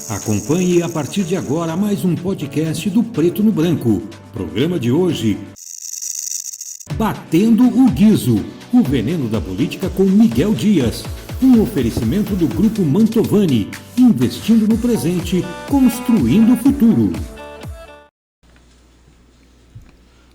Acompanhe a partir de agora mais um podcast do Preto no Branco. Programa de hoje: Batendo o Guizo, o veneno da política com Miguel Dias. Um oferecimento do Grupo Mantovani, investindo no presente, construindo o futuro.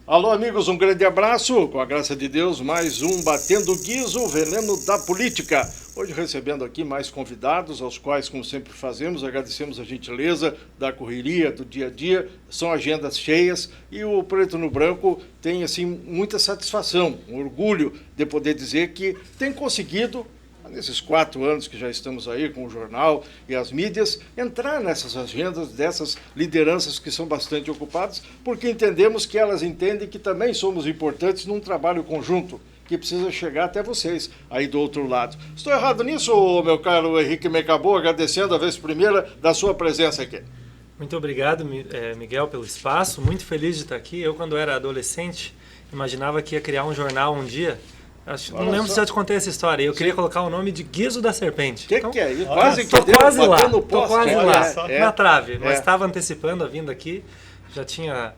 Alô, amigos, um grande abraço. Com a graça de Deus, mais um Batendo o Guizo, o veneno da política. Hoje recebendo aqui mais convidados, aos quais, como sempre fazemos, agradecemos a gentileza da correria, do dia a dia. São agendas cheias e o Preto no Branco tem, assim, muita satisfação, um orgulho de poder dizer que tem conseguido, nesses 4 anos que já estamos aí com o jornal e as mídias, entrar nessas agendas dessas lideranças que são bastante ocupadas, porque entendemos que elas entendem que também somos importantes num trabalho conjunto, que precisa chegar até vocês aí do outro lado. Estou errado nisso, meu caro Henrique Mecabô, agradecendo a vez primeira da sua presença aqui. Muito obrigado, Miguel, pelo espaço. Muito feliz de estar aqui. Eu, quando era adolescente, imaginava que ia criar um jornal um dia. Não lembro se eu te contei essa história. Eu queria colocar o nome de Guizo da Serpente. Que é isso? Quase que deu, quase lá, no poste. Tô quase lá, na trave. Mas estava antecipando a vinda aqui. Já tinha...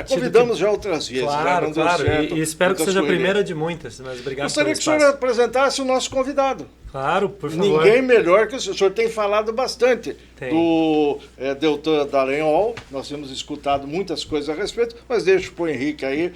convidamos já outras vezes. Claro, né? claro. Certo, e espero que seja a primeira de muitas. Mas obrigado Gostaria pelo que espaço. o senhor apresentasse o nosso convidado. Claro, por favor. Ninguém melhor que o senhor tem falado bastante do Deltan Dallagnol. Nós temos escutado muitas coisas a respeito, mas deixo para o Henrique aí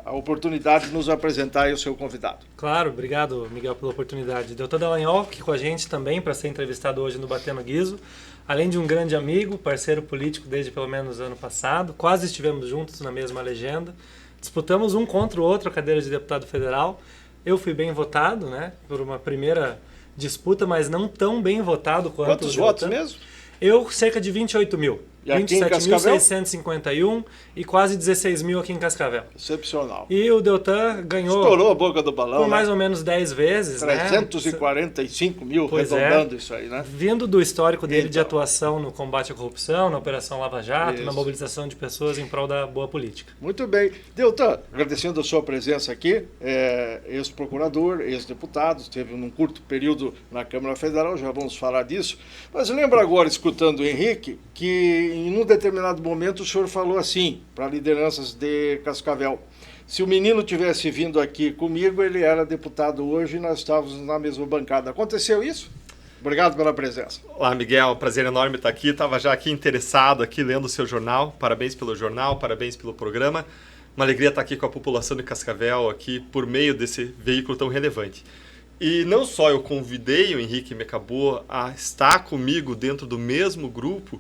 a oportunidade de nos apresentar aí o seu convidado. Claro, obrigado, Miguel, pela oportunidade. Deltan Dallagnol aqui com a gente também para ser entrevistado hoje no Batendo Guizo. Além de um grande amigo, parceiro político desde pelo menos ano passado, quase estivemos juntos na mesma legenda. Disputamos um contra o outro a cadeira de deputado federal. Eu fui bem votado, né, por uma primeira disputa, mas não tão bem votado quanto Quantos votos mesmo? Eu, cerca de 28 mil. E 27.651 e quase 16 mil aqui em Cascavel. Excepcional. E o Deltan ganhou... Estourou a boca do balão, por mais ou menos 10 vezes, 345 mil, pois arredondando isso aí, né? Vindo do histórico dele de atuação no combate à corrupção, na Operação Lava Jato, na mobilização de pessoas em prol da boa política. Muito bem. Deltan, agradecendo a sua presença aqui, ex-procurador, ex-deputado, esteve num curto período na Câmara Federal, já vamos falar disso. Mas lembra agora, escutando o Henrique, que em um determinado momento o senhor falou assim, para lideranças de Cascavel: se o menino tivesse vindo aqui comigo, ele era deputado hoje e nós estávamos na mesma bancada. Aconteceu isso? Obrigado pela presença. Olá, Miguel, prazer enorme estar aqui. Estava já aqui interessado, aqui lendo o seu jornal. Parabéns pelo jornal, parabéns pelo programa. Uma alegria estar aqui com a população de Cascavel, aqui por meio desse veículo tão relevante. E não só eu convidei o Henrique Mecabô a estar comigo dentro do mesmo grupo,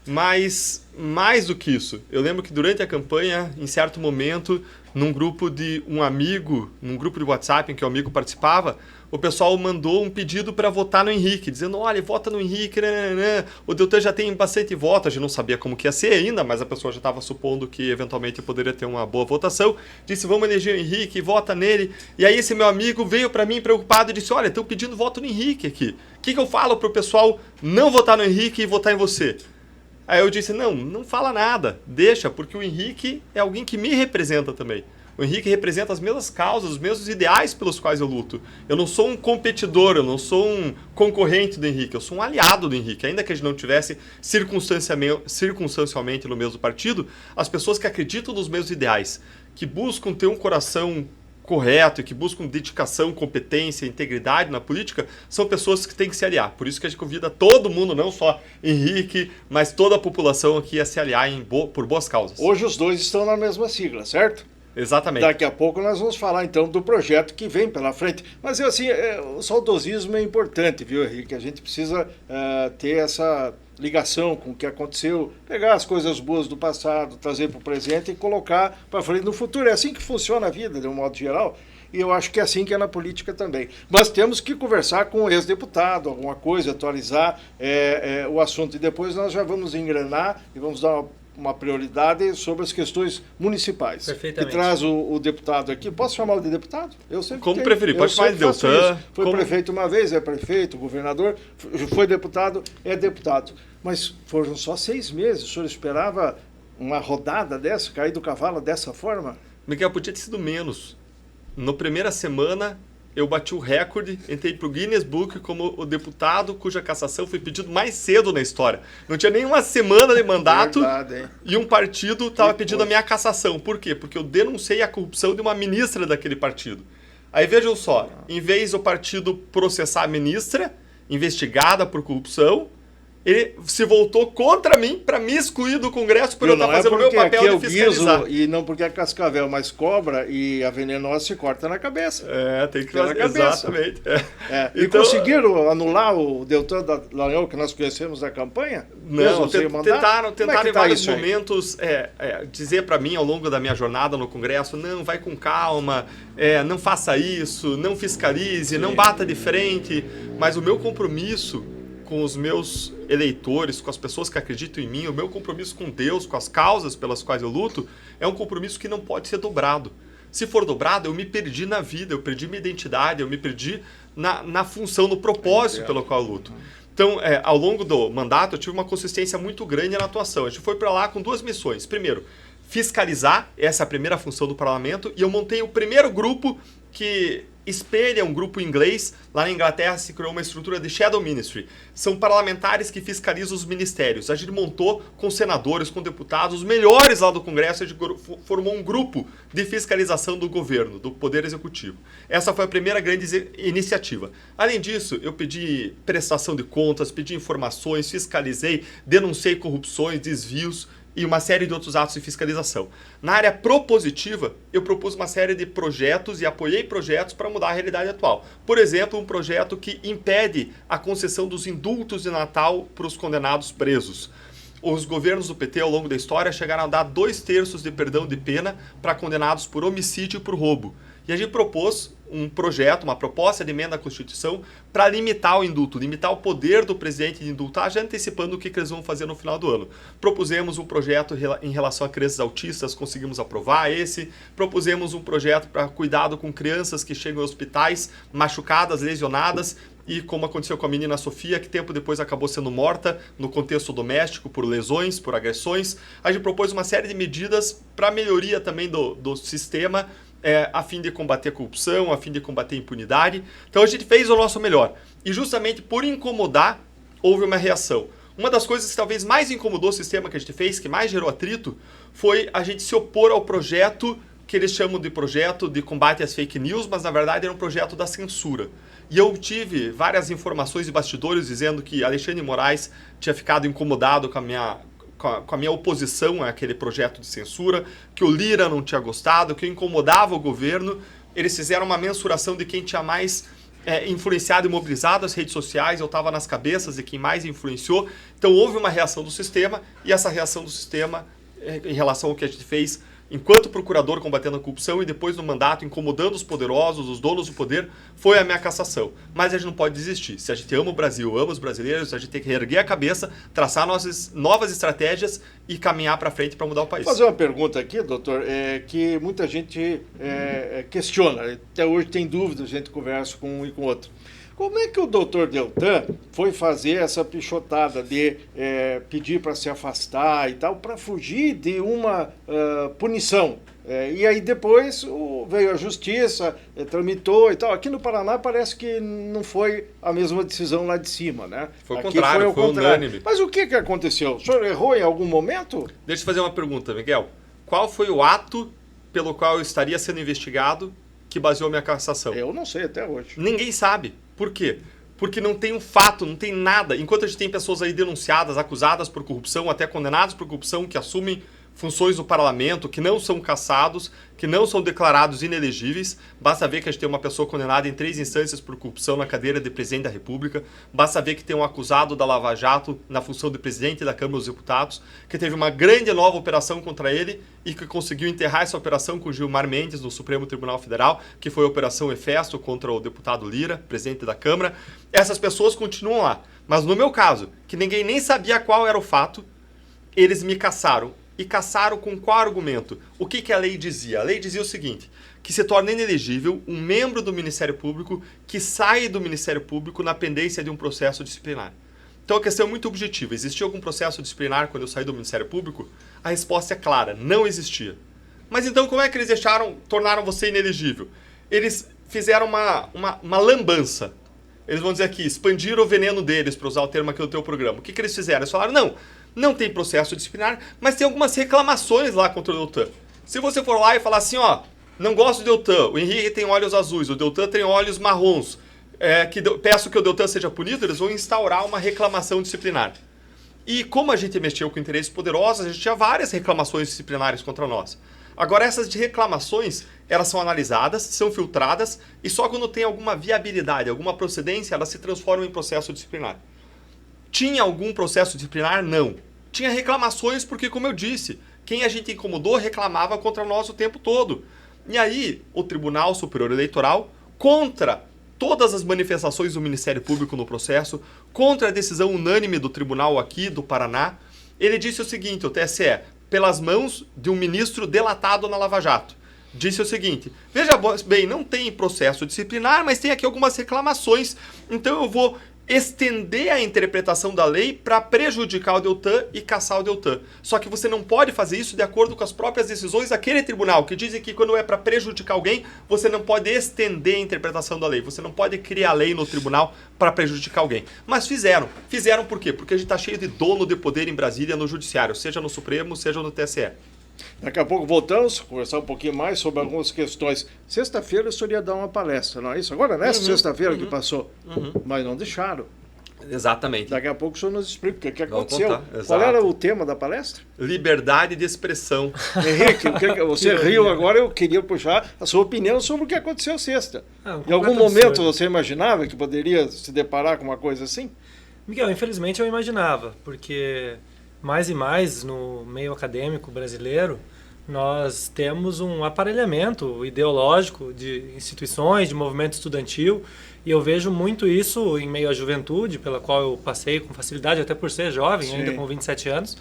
mas mais do que isso. Eu lembro que durante a campanha, em certo momento, num grupo de um amigo, num grupo de WhatsApp em que o amigo participava, o pessoal mandou um pedido para votar no Henrique, dizendo: olha, vota no Henrique, o Deltan já tem bastante voto. A gente não sabia como que ia ser ainda, mas a pessoa já estava supondo que eventualmente poderia ter uma boa votação. Disse: vamos eleger o Henrique, vota nele. E aí esse meu amigo veio para mim preocupado e disse: olha, estão pedindo voto no Henrique aqui. O que eu falo para o pessoal não votar no Henrique e votar em você? Aí eu disse: não fala nada, deixa, porque o Henrique é alguém que me representa também. O Henrique representa as mesmas causas, os mesmos ideais pelos quais eu luto. Eu não sou um competidor, eu não sou um concorrente do Henrique, eu sou um aliado do Henrique. Ainda que a gente não tivesse circunstancialmente no mesmo partido, as pessoas que acreditam nos mesmos ideais, que buscam ter um coração correto e que buscam dedicação, competência, integridade na política, são pessoas que têm que se aliar. Por isso que a gente convida todo mundo, não só Henrique, mas toda a população aqui a se aliar por boas causas. Hoje os dois estão na mesma sigla, certo? Exatamente. Daqui a pouco nós vamos falar então do projeto que vem pela frente. Mas assim, o saudosismo é importante, viu, Henrique? A gente precisa ter essa ligação com o que aconteceu, pegar as coisas boas do passado, trazer para o presente e colocar para frente no futuro. É assim que funciona a vida, de um modo geral. E eu acho que é assim que é na política também. Mas temos que conversar com o ex-deputado, alguma coisa, atualizar o assunto. E depois nós já vamos engrenar e vamos dar uma prioridade sobre as questões municipais. Perfeitamente. Que traz o deputado aqui. Posso chamá-lo de deputado? Eu sempre Como preferir, pode chamar de Deltan. Foi prefeito uma vez, é prefeito, governador, foi deputado, é deputado. Mas foram só 6 meses. O senhor esperava uma rodada dessa, cair do cavalo dessa forma? Miguel, podia ter sido menos. Na primeira semana, eu bati o recorde, entrei para o Guinness Book como o deputado cuja cassação foi pedido mais cedo na história. Não tinha nem uma semana de mandato. Verdade, e um partido estava pedindo a minha cassação. Por quê? Porque eu denunciei a corrupção de uma ministra daquele partido. Aí vejam só, em vez do partido processar a ministra, investigada por corrupção, ele se voltou contra mim para me excluir do Congresso por eu estar fazendo o meu papel de fiscalizar. E não porque é Cascavel, mas cobra e a venenosa se corta na cabeça. Tem que fazer. Exatamente. E então, conseguiram anular o Deltan Dallagnol que nós conhecemos da campanha? Não, tentaram em vários momentos dizer para mim ao longo da minha jornada no Congresso, não, vai com calma, não faça isso, não fiscalize, não bata de frente, mas o meu compromisso com os meus eleitores, com as pessoas que acreditam em mim, o meu compromisso com Deus, com as causas pelas quais eu luto, é um compromisso que não pode ser dobrado. Se for dobrado, eu me perdi na vida, eu perdi minha identidade, eu me perdi na função, no propósito pelo qual eu luto. Então, ao longo do mandato, eu tive uma consistência muito grande na atuação. A gente foi para lá com 2 missões. Primeiro, fiscalizar, essa é a primeira função do parlamento, e eu montei o primeiro grupo que espelha um grupo inglês. Lá na Inglaterra se criou uma estrutura de Shadow Ministry. São parlamentares que fiscalizam os ministérios. A gente montou com senadores, com deputados, os melhores lá do Congresso, a gente formou um grupo de fiscalização do governo, do Poder Executivo. Essa foi a primeira grande iniciativa. Além disso, eu pedi prestação de contas, pedi informações, fiscalizei, denunciei corrupções, desvios, e uma série de outros atos de fiscalização. Na área propositiva, eu propus uma série de projetos e apoiei projetos para mudar a realidade atual. Por exemplo, um projeto que impede a concessão dos indultos de Natal para os condenados presos. Os governos do PT, ao longo da história, chegaram a dar 2/3 de perdão de pena para condenados por homicídio e por roubo. E a gente propôs um projeto, uma proposta de emenda à Constituição para limitar o indulto, limitar o poder do presidente de indultar, já antecipando o que eles vão fazer no final do ano. Propusemos um projeto em relação a crianças autistas, conseguimos aprovar esse. Propusemos um projeto para cuidado com crianças que chegam em hospitais machucadas, lesionadas, e como aconteceu com a menina Sofia, que tempo depois acabou sendo morta no contexto doméstico por lesões, por agressões. A gente propôs uma série de medidas para melhoria também do sistema, a fim de combater a corrupção, a fim de combater a impunidade. Então a gente fez o nosso melhor. E justamente por incomodar, houve uma reação. Uma das coisas que talvez mais incomodou o sistema que a gente fez, que mais gerou atrito, foi a gente se opor ao projeto que eles chamam de projeto de combate às fake news, mas na verdade era um projeto da censura. E eu tive várias informações de bastidores dizendo que Alexandre de Moraes tinha ficado incomodado com a minha oposição àquele projeto de censura, que o Lira não tinha gostado, que incomodava o governo. Eles fizeram uma mensuração de quem tinha mais influenciado e mobilizado as redes sociais. Eu estava nas cabeças de quem mais influenciou. Então houve uma reação do sistema, e essa reação do sistema, em relação ao que a gente fez enquanto procurador combatendo a corrupção e depois no mandato incomodando os poderosos, os donos do poder, foi a minha cassação. Mas a gente não pode desistir. Se a gente ama o Brasil, ama os brasileiros, a gente tem que reerguer a cabeça, traçar nossas novas estratégias e caminhar para frente para mudar o país. Vou fazer uma pergunta aqui, doutor, que muita gente questiona. Até hoje tem dúvidas, a gente conversa com um e com o outro. Como é que o doutor Deltan foi fazer essa pichotada de pedir para se afastar e tal, para fugir de uma punição? E aí depois veio a justiça, tramitou e tal. Aqui no Paraná parece que não foi a mesma decisão lá de cima, né? Foi o contrário, foi unânime. Mas o que aconteceu? O senhor errou em algum momento? Deixa eu fazer uma pergunta, Miguel. Qual foi o ato pelo qual eu estaria sendo investigado que baseou minha cassação? Eu não sei até hoje. Ninguém sabe. Por quê? Porque não tem um fato, não tem nada. Enquanto a gente tem pessoas aí denunciadas, acusadas por corrupção, até condenadas por corrupção, que assumem funções do parlamento, que não são cassados, que não são declarados inelegíveis. Basta ver que a gente tem uma pessoa condenada em 3 instâncias por corrupção na cadeira de presidente da República. Basta ver que tem um acusado da Lava Jato na função de presidente da Câmara dos Deputados, que teve uma grande nova operação contra ele e que conseguiu enterrar essa operação com Gilmar Mendes no Supremo Tribunal Federal, que foi a Operação Hefesto contra o deputado Lira, presidente da Câmara. Essas pessoas continuam lá. Mas no meu caso, que ninguém nem sabia qual era o fato, eles me cassaram. E cassaram com qual argumento? O que a lei dizia? A lei dizia o seguinte, que se torna inelegível um membro do Ministério Público que sai do Ministério Público na pendência de um processo disciplinar. Então a questão é muito objetiva. Existia algum processo disciplinar quando eu saí do Ministério Público? A resposta é clara, não existia. Mas então como é que eles tornaram você inelegível? Eles fizeram uma lambança. Eles vão dizer aqui, expandiram o veneno deles, para usar o termo aqui do teu programa. O que eles fizeram? Eles falaram, não tem processo disciplinar, mas tem algumas reclamações lá contra o Deltan. Se você for lá e falar assim, não gosto do Deltan, o Henrique tem olhos azuis, o Deltan tem olhos marrons, peço que o Deltan seja punido, eles vão instaurar uma reclamação disciplinar. E como a gente mexeu com interesses poderosos, a gente tinha várias reclamações disciplinares contra nós. Agora, essas reclamações, elas são analisadas, são filtradas, e só quando tem alguma viabilidade, alguma procedência, elas se transformam em processo disciplinar. Tinha algum processo disciplinar? Não. Tinha reclamações porque, como eu disse, quem a gente incomodou reclamava contra nós o tempo todo. E aí, o Tribunal Superior Eleitoral, contra todas as manifestações do Ministério Público no processo, contra a decisão unânime do Tribunal aqui do Paraná, ele disse o seguinte, o TSE, pelas mãos de um ministro delatado na Lava Jato, disse o seguinte, veja bem, não tem processo disciplinar, mas tem aqui algumas reclamações, então eu vou estender a interpretação da lei para prejudicar o Deltan e caçar o Deltan. Só que você não pode fazer isso de acordo com as próprias decisões daquele tribunal, que dizem que quando é para prejudicar alguém, você não pode estender a interpretação da lei, você não pode criar lei no tribunal para prejudicar alguém. Mas fizeram. Fizeram por quê? Porque a gente está cheio de dono de poder em Brasília no judiciário, seja no Supremo, seja no TSE. Daqui a pouco voltamos a conversar um pouquinho mais sobre algumas questões. Sexta-feira o senhor ia dar uma palestra, não é isso? Agora, nessa sexta-feira que passou. Mas não deixaram. Exatamente. Daqui a pouco o senhor nos explica o que Vamos aconteceu. contar. Qual era o tema da palestra? Liberdade de expressão. Henrique, você riu agora, eu queria puxar a sua opinião sobre o que aconteceu sexta. Em algum momento você imaginava que poderia se deparar com uma coisa assim? Miguel, infelizmente eu imaginava, porque mais e mais no meio acadêmico brasileiro nós temos um aparelhamento ideológico de instituições, de movimento estudantil, e eu vejo muito isso em meio à juventude, pela qual eu passei com facilidade, até por ser jovem, ainda com 27 anos.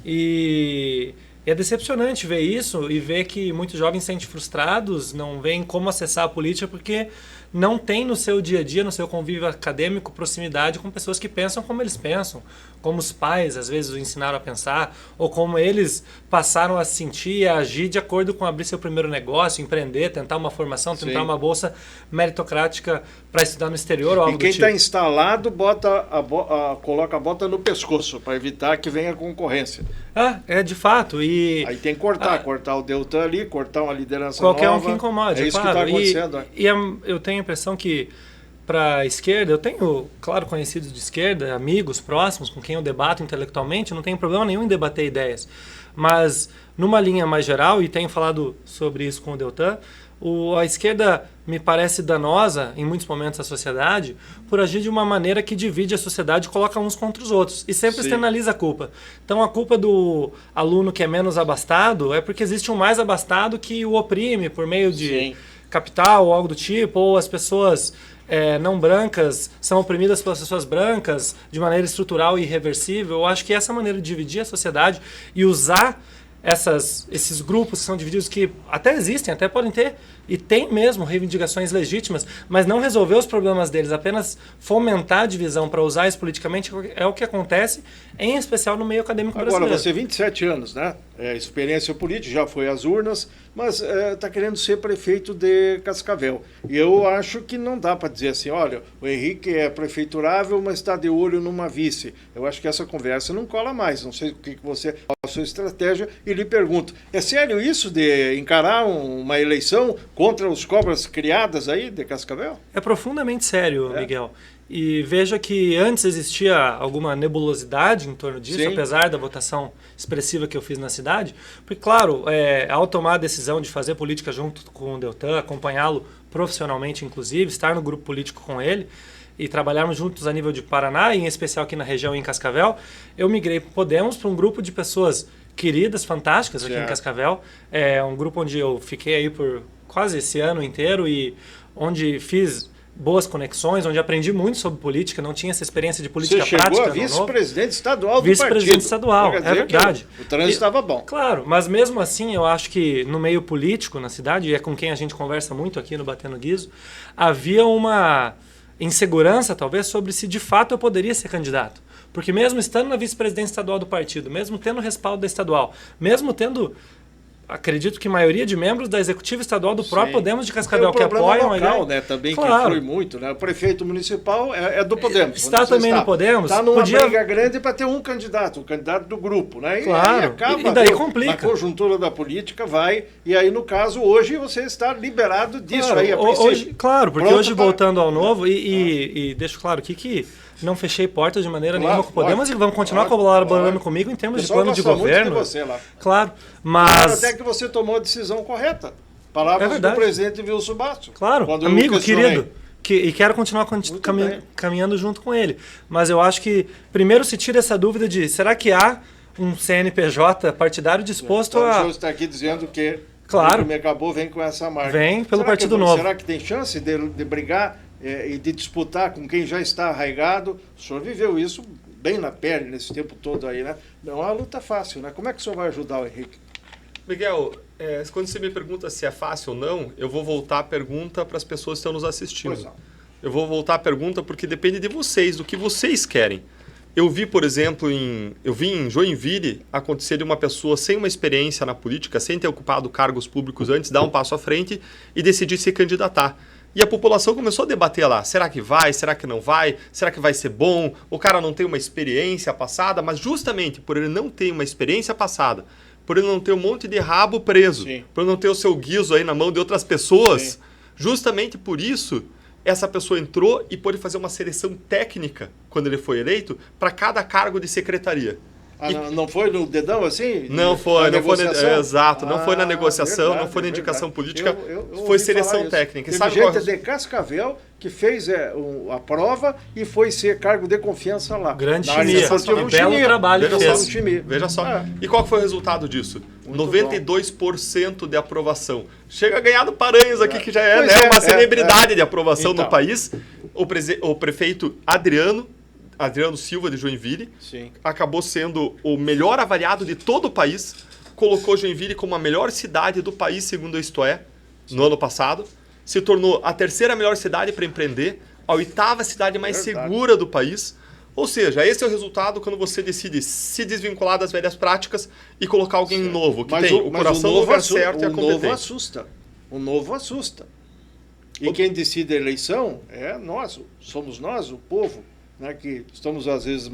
E é decepcionante ver isso e ver que muitos jovens se sentem frustrados, não veem como acessar a política porque não tem no seu dia a dia, no seu convívio acadêmico, proximidade com pessoas que pensam como eles pensam, como os pais às vezes o ensinaram a pensar, ou como eles passaram a sentir e a agir de acordo com abrir seu primeiro negócio, empreender, tentar uma formação, tentar uma bolsa meritocrática para estudar no exterior ou algo do tipo. E quem está instalado coloca a bota no pescoço para evitar que venha concorrência. É de fato. E aí tem que cortar o Deltan ali, cortar uma liderança qualquer nova. Um que incomode, é isso claro. que está acontecendo. E eu tenho a impressão que para a esquerda, eu tenho, claro, conhecidos de esquerda, amigos próximos com quem eu debato intelectualmente, não tenho problema nenhum em debater ideias. Mas numa linha mais geral, e tenho falado sobre isso com o Deltan, a esquerda me parece danosa em muitos momentos da sociedade por agir de uma maneira que divide a sociedade e coloca uns contra os outros e sempre externaliza a culpa. Então a culpa do aluno que é menos abastado é porque existe um mais abastado que o oprime por meio de capital ou algo do tipo, ou as pessoas não brancas são oprimidas pelas pessoas brancas de maneira estrutural e irreversível. Eu acho que essa maneira de dividir a sociedade e usar esses grupos que são divididos, que até existem, até podem ter, e tem mesmo reivindicações legítimas, mas não resolver os problemas deles, apenas fomentar a divisão para usar isso politicamente, é o que acontece, em especial no meio acadêmico brasileiro. Agora, você 27 anos, né? Experiência política, já foi às urnas, mas está querendo ser prefeito de Cascavel. E eu acho que não dá para dizer assim, olha, o Henrique é prefeiturável, mas está de olho numa vice. Eu acho que essa conversa não cola mais. Não sei o que você... a sua estratégia, e lhe pergunto, é sério isso de encarar uma eleição contra os cobras criadas aí de Cascavel? É profundamente sério, Miguel. E veja que antes existia alguma nebulosidade em torno disso, apesar da votação expressiva que eu fiz na cidade. Porque, claro, ao tomar a decisão de fazer política junto com o Deltan, acompanhá-lo profissionalmente, inclusive, estar no grupo político com ele, e trabalharmos juntos a nível de Paraná, e em especial aqui na região em Cascavel, eu migrei para o Podemos, para um grupo de pessoas queridas, fantásticas aqui em Cascavel. É um grupo onde eu fiquei aí por quase esse ano inteiro e onde fiz boas conexões, onde aprendi muito sobre política, não tinha essa experiência de política prática. Você chegou a vice-presidente estadual do partido. Vice-presidente estadual, é verdade. O trânsito estava bom. Claro, mas mesmo assim eu acho que no meio político, na cidade, e é com quem a gente conversa muito aqui no Batendo Guizo, havia uma insegurança, talvez, sobre se de fato eu poderia ser candidato. Porque mesmo estando na vice-presidência estadual do partido, mesmo tendo respaldo da estadual, mesmo tendo acredito que a maioria de membros da executiva estadual do próprio Podemos de Cascavel, que tem o problema apoiam local, a ideia. né, também, Claro. que influi muito, né? O prefeito municipal é do Podemos. Está também no Podemos. Está numa Podia... briga grande para ter um candidato do grupo, né? Claro, acaba, e daí complica. Na conjuntura da política vai, e aí no caso hoje você está liberado disso, Claro, aí a princípio. hoje, claro, porque Pronto hoje para- voltando ao novo, e deixo claro aqui que não fechei portas de maneira Claro, nenhuma com o Podemos claro, e vão continuar claro, colaborando claro. comigo em O termos de pessoal plano de gosta muito governo. de você lá. Claro, mas... Até que você tomou a decisão correta. Palavras É do verdade. presidente Wilson Basso. Claro, Quando eu amigo, questionei. querido. E quero continuar bem. caminhando junto com ele. Mas eu acho que primeiro se tira essa dúvida de será que há um CNPJ partidário disposto Então, o a... senhor está aqui dizendo que Claro. o Megabol vem com essa marca. Vem pelo Será Partido que, Novo. Será que tem chance de brigar e de disputar com quem já está arraigado? O senhor viveu isso bem na pele nesse tempo todo aí, né? Não é uma luta fácil, né? Como é que o senhor vai ajudar o Henrique? Miguel, quando você me pergunta se é fácil ou não, eu vou voltar a pergunta para as pessoas que estão nos assistindo. Pois não. Eu vou voltar a pergunta porque depende de vocês, do que vocês querem. Eu vi, por exemplo, em Joinville acontecer de uma pessoa sem uma experiência na política, sem ter ocupado cargos públicos antes, dar um passo à frente e decidir se candidatar. E a população começou a debater lá, será que vai, será que não vai, será que vai ser bom? O cara não tem uma experiência passada, mas justamente por ele não ter uma experiência passada, por ele não ter um monte de rabo preso, Sim. por ele não ter o seu guiso aí na mão de outras pessoas, Sim. justamente por isso, essa pessoa entrou e pôde fazer uma seleção técnica, quando ele foi eleito, para cada cargo de secretaria. Ah, E- não foi no dedão assim? Não foi, Na não foi negociação? exato, não foi na negociação, verdade, não foi na indicação verdade. política, Eu foi ouvi seleção falar isso. técnica. E Teve sabe gente qual- de Cascavel que fez a prova e foi ser cargo de confiança lá. Grande Na área chimia. esportiva, Um um belo chimia. trabalho Veja que só, fez. Um chimia. veja só. É. E qual que foi o resultado disso? Muito 92% de aprovação. Chega a ganhar do Paranhos aqui, que já é, Pois né, é, uma celebridade é. de aprovação Então. no país. O prefeito Adriano Silva de Joinville, Sim. acabou sendo o melhor avaliado de todo o país, colocou Joinville como a melhor cidade do país, segundo a Isto É, no ano passado, se tornou a terceira melhor cidade para empreender, a oitava cidade mais Verdade. segura do país. Ou seja, esse é o resultado quando você decide se desvincular das velhas práticas e colocar alguém novo, que tem o coração no lugar certo e a o novo competência. assusta. O novo assusta. E quem decide a eleição é nós, somos nós, o povo, né, que estamos às vezes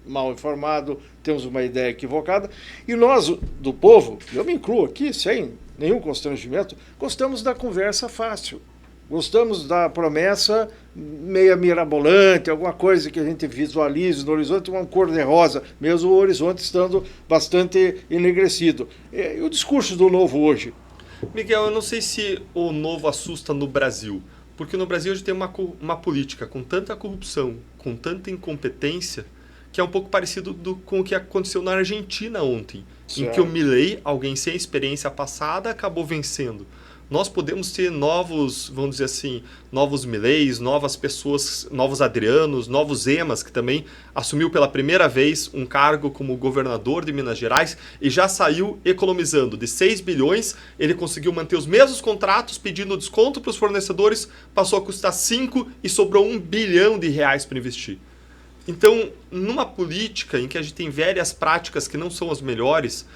mal informados, temos uma ideia equivocada. E nós, do povo, eu me incluo aqui sem nenhum constrangimento, gostamos da conversa fácil. Gostamos da promessa meia mirabolante, alguma coisa que a gente visualize no horizonte, uma cor de rosa, mesmo o horizonte estando bastante enegrecido. E o discurso do Novo hoje? Miguel, eu não sei se o novo assusta no Brasil, porque no Brasil a gente tem uma política com tanta corrupção, com tanta incompetência, que é um pouco parecido com o que aconteceu na Argentina ontem, em que o Milei, alguém sem experiência passada, acabou vencendo. Nós podemos ter novos, vamos dizer assim, novos Mileis, novas pessoas, novos Adrianos, novos Emas, que também assumiu pela primeira vez um cargo como governador de Minas Gerais e já saiu economizando de 6 bilhões, ele conseguiu manter os mesmos contratos, pedindo desconto para os fornecedores, passou a custar 5 e sobrou 1 bilhão de reais para investir. Então, numa política em que a gente tem velhas práticas que não são as melhores,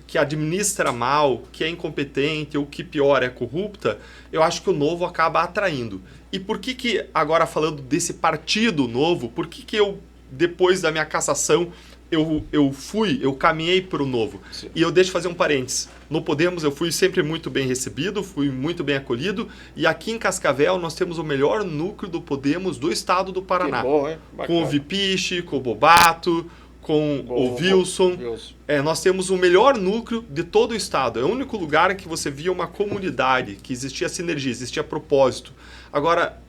que administra mal, que é incompetente ou que pior é corrupta, eu acho que o novo acaba atraindo. E por que agora falando desse partido novo, por que eu, depois da minha cassação, eu caminhei para o novo? Sim. E eu deixo fazer um parênteses. No Podemos eu fui sempre muito bem recebido, fui muito bem acolhido, e aqui em Cascavel nós temos o melhor núcleo do Podemos do estado do Paraná. Que bom, hein? Com Bacana. o Vipiche, com o Bobato, com o Wilson. Nós temos o melhor núcleo de todo o estado. É o único lugar em que você via uma comunidade, que existia sinergia, existia propósito. Agora,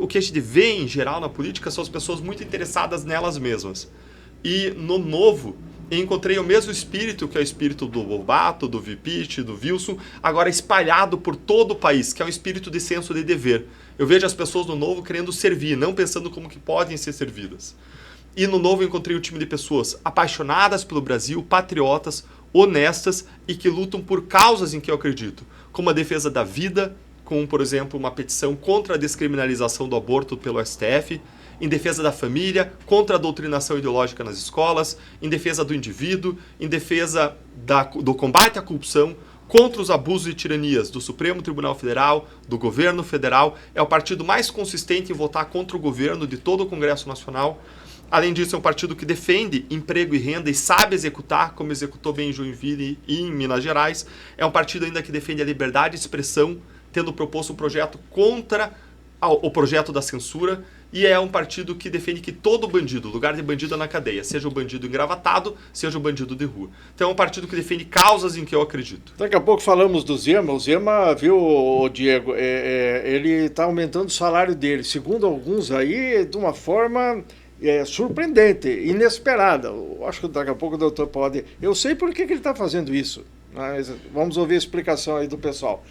o que a gente vê em geral na política são as pessoas muito interessadas nelas mesmas. E no novo, eu encontrei o mesmo espírito, que é o espírito do Bobato, do Vipiche, do Wilson, agora espalhado por todo o país, que é um espírito de senso de dever. Eu vejo as pessoas no novo querendo servir, não pensando como que podem ser servidas. E no novo eu encontrei um time de pessoas apaixonadas pelo Brasil, patriotas, honestas e que lutam por causas em que eu acredito, como a defesa da vida, com, por exemplo, uma petição contra a descriminalização do aborto pelo STF, em defesa da família, contra a doutrinação ideológica nas escolas, em defesa do indivíduo, em defesa do combate à corrupção, contra os abusos e tiranias do Supremo Tribunal Federal, do governo federal. É o partido mais consistente em votar contra o governo de todo o Congresso Nacional. Além disso, é um partido que defende emprego e renda e sabe executar, como executou bem em Joinville e em Minas Gerais. É um partido ainda que defende a liberdade de expressão, tendo proposto um projeto contra o projeto da censura, e é um partido que defende que todo bandido, lugar de bandido é na cadeia, seja o bandido engravatado, seja o bandido de rua. Então é um partido que defende causas em que eu acredito. Daqui a pouco falamos do Zema. O Zema, viu, Diego, ele está aumentando o salário dele, segundo alguns aí, de uma forma surpreendente, inesperada. Eu acho que daqui a pouco o doutor pode... Eu sei por que ele está fazendo isso, mas vamos ouvir a explicação aí do pessoal.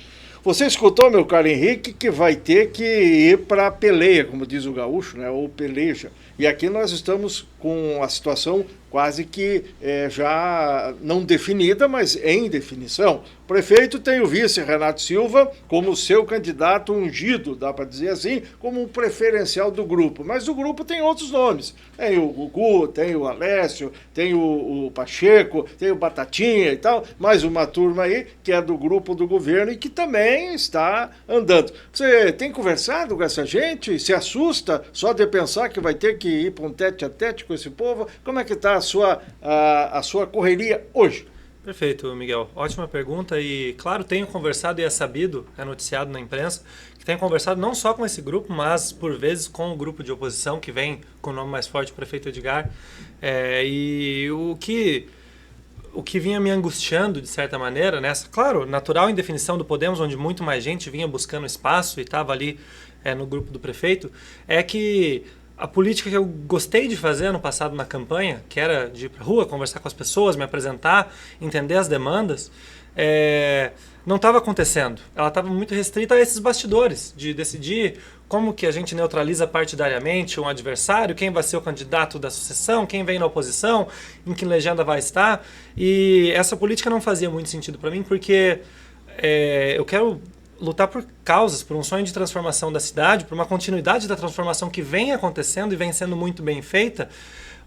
Você escutou, meu caro Henrique, que vai ter que ir para a peleia, como diz o gaúcho, né? Ou peleja. E aqui nós estamos com a situação quase que já não definida, mas em definição. O prefeito tem o vice Renato Silva como seu candidato ungido, dá para dizer assim, como um preferencial do grupo. Mas o grupo tem outros nomes. Tem o Gugu, tem o Alessio, tem o Pacheco, tem o Batatinha e tal, mais uma turma aí que é do grupo do governo e que também está andando. Você tem conversado com essa gente? Se assusta só de pensar que vai ter que ir para um tete-a-tete com esse povo? Como é que está a sua correria hoje? Perfeito, Miguel. Ótima pergunta e, claro, tenho conversado e é sabido, é noticiado na imprensa, que tenho conversado não só com esse grupo, mas, por vezes, com o grupo de oposição, que vem com o nome mais forte, o prefeito Edgar. E o que vinha me angustiando, de certa maneira, nessa, claro, natural indefinição do Podemos, onde muito mais gente vinha buscando espaço e estava ali no grupo do prefeito, é que a política que eu gostei de fazer ano passado na campanha, que era de ir para a rua, conversar com as pessoas, me apresentar, entender as demandas, não estava acontecendo. Ela estava muito restrita a esses bastidores, de decidir como que a gente neutraliza partidariamente um adversário, quem vai ser o candidato da sucessão, quem vem na oposição, em que legenda vai estar. E essa política não fazia muito sentido para mim, porque eu quero lutar por causas, por um sonho de transformação da cidade, por uma continuidade da transformação que vem acontecendo e vem sendo muito bem feita,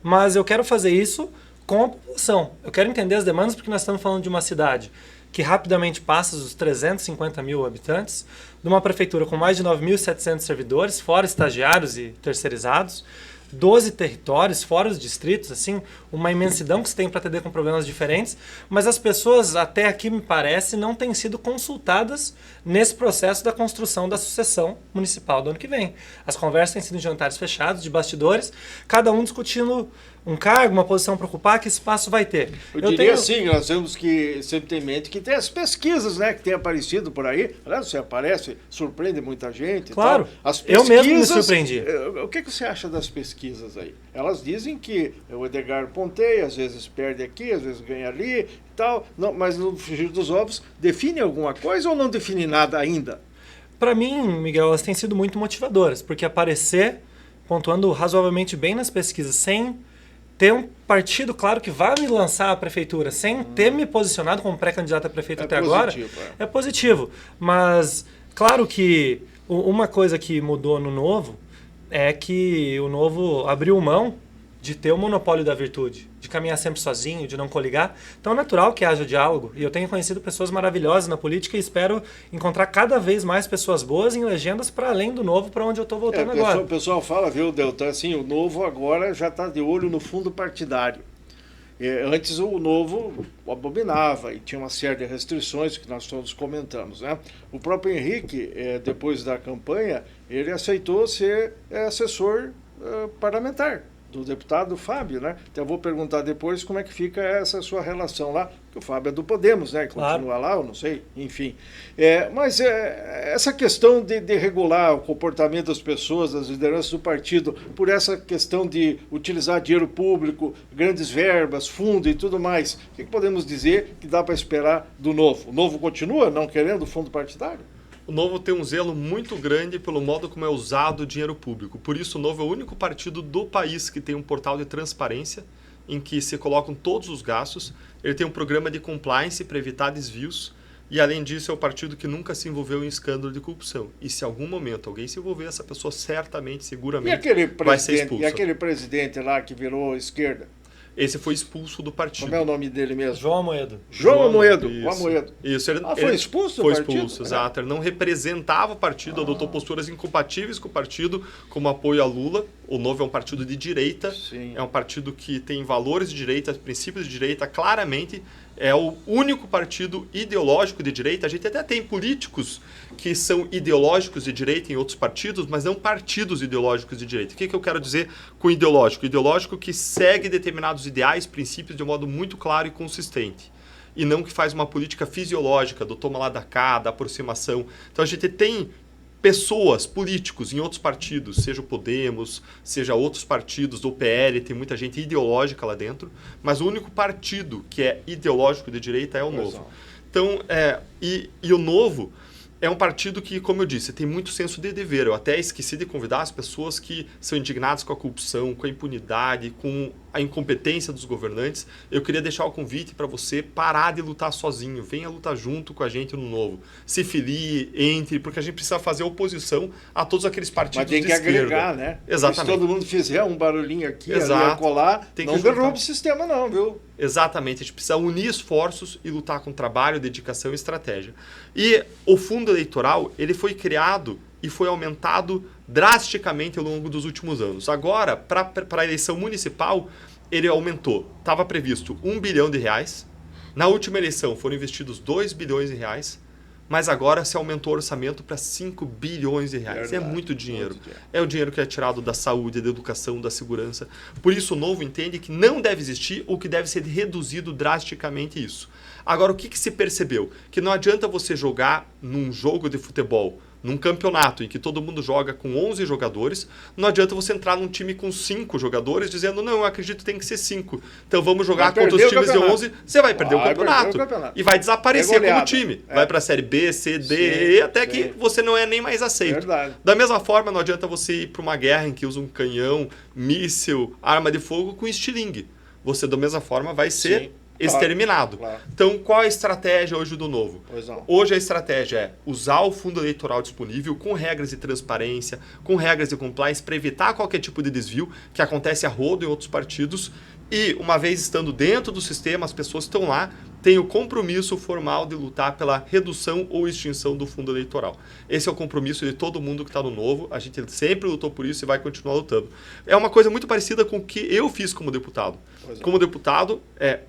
mas eu quero fazer isso com a população. Eu quero entender as demandas porque nós estamos falando de uma cidade que rapidamente passa os 350 mil habitantes, de uma prefeitura com mais de 9.700 servidores, fora estagiários e terceirizados, 12 territórios, fora os distritos, assim, uma imensidão que se tem para atender com problemas diferentes, mas as pessoas, até aqui me parece, não têm sido consultadas nesse processo da construção da sucessão municipal do ano que vem. As conversas têm sido em jantares fechados, de bastidores, cada um discutindo um cargo, uma posição para ocupar, que espaço vai ter. Eu diria assim, nós temos que sempre ter em mente que tem as pesquisas, né, que tem aparecido por aí. Aliás, você aparece, surpreende muita gente. Claro, as pesquisas, eu mesmo me surpreendi. O que você acha das pesquisas aí? Elas dizem que o Edgar ponteia, às vezes perde aqui, às vezes ganha ali e tal, não, mas no frigir dos ovos define alguma coisa ou não define nada ainda? Para mim, Miguel, elas têm sido muito motivadoras, porque aparecer pontuando razoavelmente bem nas pesquisas, sem ter um partido, claro, que vai me lançar à prefeitura, sem ter me posicionado como pré-candidato a prefeito até agora, é positivo. Mas, claro que uma coisa que mudou no Novo é que o Novo abriu mão de ter o monopólio da virtude, de caminhar sempre sozinho, de não coligar. Então é natural que haja diálogo. E eu tenho conhecido pessoas maravilhosas na política e espero encontrar cada vez mais pessoas boas em legendas para além do Novo, para onde eu estou voltando agora. O pessoal fala, viu, Deltan, assim, o Novo agora já está de olho no fundo partidário. Antes o Novo abominava e tinha uma série de restrições que nós todos comentamos, né? O próprio Henrique, depois da campanha, ele aceitou ser assessor parlamentar do deputado Fábio, né? Então eu vou perguntar depois como é que fica essa sua relação lá, porque o Fábio é do Podemos, né? Continua lá, eu não sei, enfim. Mas essa questão de regular o comportamento das pessoas, das lideranças do partido, por essa questão de utilizar dinheiro público, grandes verbas, fundo e tudo mais, o que podemos dizer que dá para esperar do Novo? O Novo continua não querendo fundo partidário? O Novo tem um zelo muito grande pelo modo como é usado o dinheiro público. Por isso, o Novo é o único partido do país que tem um portal de transparência em que se colocam todos os gastos. Ele tem um programa de compliance para evitar desvios. E, além disso, é o partido que nunca se envolveu em escândalo de corrupção. E se em algum momento alguém se envolver, essa pessoa certamente, seguramente, vai ser expulsa. E aquele presidente lá que virou esquerda? Esse foi expulso do partido. Como é o nome dele mesmo? João Amoedo. João Amoedo. Isso. O Amoedo. Isso. Ele, foi expulso do Foi partido? expulso, exato. Ele não representava o partido, adotou posturas incompatíveis com o partido, como apoio a Lula. O Novo é um partido de direita, Sim. é um partido que tem valores de direita, princípios de direita, claramente. É o único partido ideológico de direita. A gente até tem políticos que são ideológicos de direita em outros partidos, mas não partidos ideológicos de direita. O que eu quero dizer com ideológico? Ideológico que segue determinados ideais, princípios de um modo muito claro e consistente. E não que faz uma política fisiológica, do toma lá da cá, da aproximação. Então a gente tem pessoas, políticos em outros partidos, seja o Podemos, seja outros partidos do PL, tem muita gente ideológica lá dentro, mas o único partido que é ideológico de direita é o Novo. Então, e o Novo é um partido que, como eu disse, tem muito senso de dever. Eu até esqueci de convidar as pessoas que são indignadas com a corrupção, com a impunidade, com a incompetência dos governantes. Eu queria deixar o convite para você parar de lutar sozinho. Venha lutar junto com a gente no Novo. Se filie, entre, porque a gente precisa fazer oposição a todos aqueles partidos de esquerda. Mas tem que agregar, né? Exatamente. Se todo mundo fizer um barulhinho aqui, Exato. ali, colar, Tem que não juntar. derruba o sistema não, viu? Exatamente, a gente precisa unir esforços e lutar com trabalho, dedicação e estratégia. E o fundo eleitoral, ele foi criado e foi aumentado drasticamente ao longo dos últimos anos. Agora, para a eleição municipal, ele aumentou. Estava previsto R$1 bilhão. Na última eleição foram investidos R$2 bilhões, mas agora se aumentou o orçamento para R$5 bilhões. Verdade, é muito dinheiro. muito dinheiro. É o dinheiro que é tirado da saúde, da educação, da segurança. Por isso o Novo entende que não deve existir ou que deve ser reduzido drasticamente isso. Agora, o que se percebeu? Que não adianta você jogar num jogo de futebol, num campeonato em que todo mundo joga com 11 jogadores, não adianta você entrar num time com 5 jogadores dizendo, não, eu acredito que tem que ser 5. Então vamos jogar contra os times de 11, você vai perder o campeonato. E vai desaparecer como time. Vai para a série B, C, D, E, até que você não é nem mais aceito. Verdade. Da mesma forma, não adianta você ir para uma guerra em que usa um canhão, míssil, arma de fogo com estilingue. Você, da mesma forma, vai ser Sim. exterminado. Claro. Então, qual a estratégia hoje do Novo? Pois não. Hoje a estratégia é usar o fundo eleitoral disponível com regras de transparência, com regras de compliance para evitar qualquer tipo de desvio que acontece a rodo em outros partidos. E, uma vez estando dentro do sistema, as pessoas estão lá, têm o compromisso formal de lutar pela redução ou extinção do fundo eleitoral. Esse é o compromisso de todo mundo que está no Novo. A gente sempre lutou por isso e vai continuar lutando. É uma coisa muito parecida com o que eu fiz como deputado. Como deputado,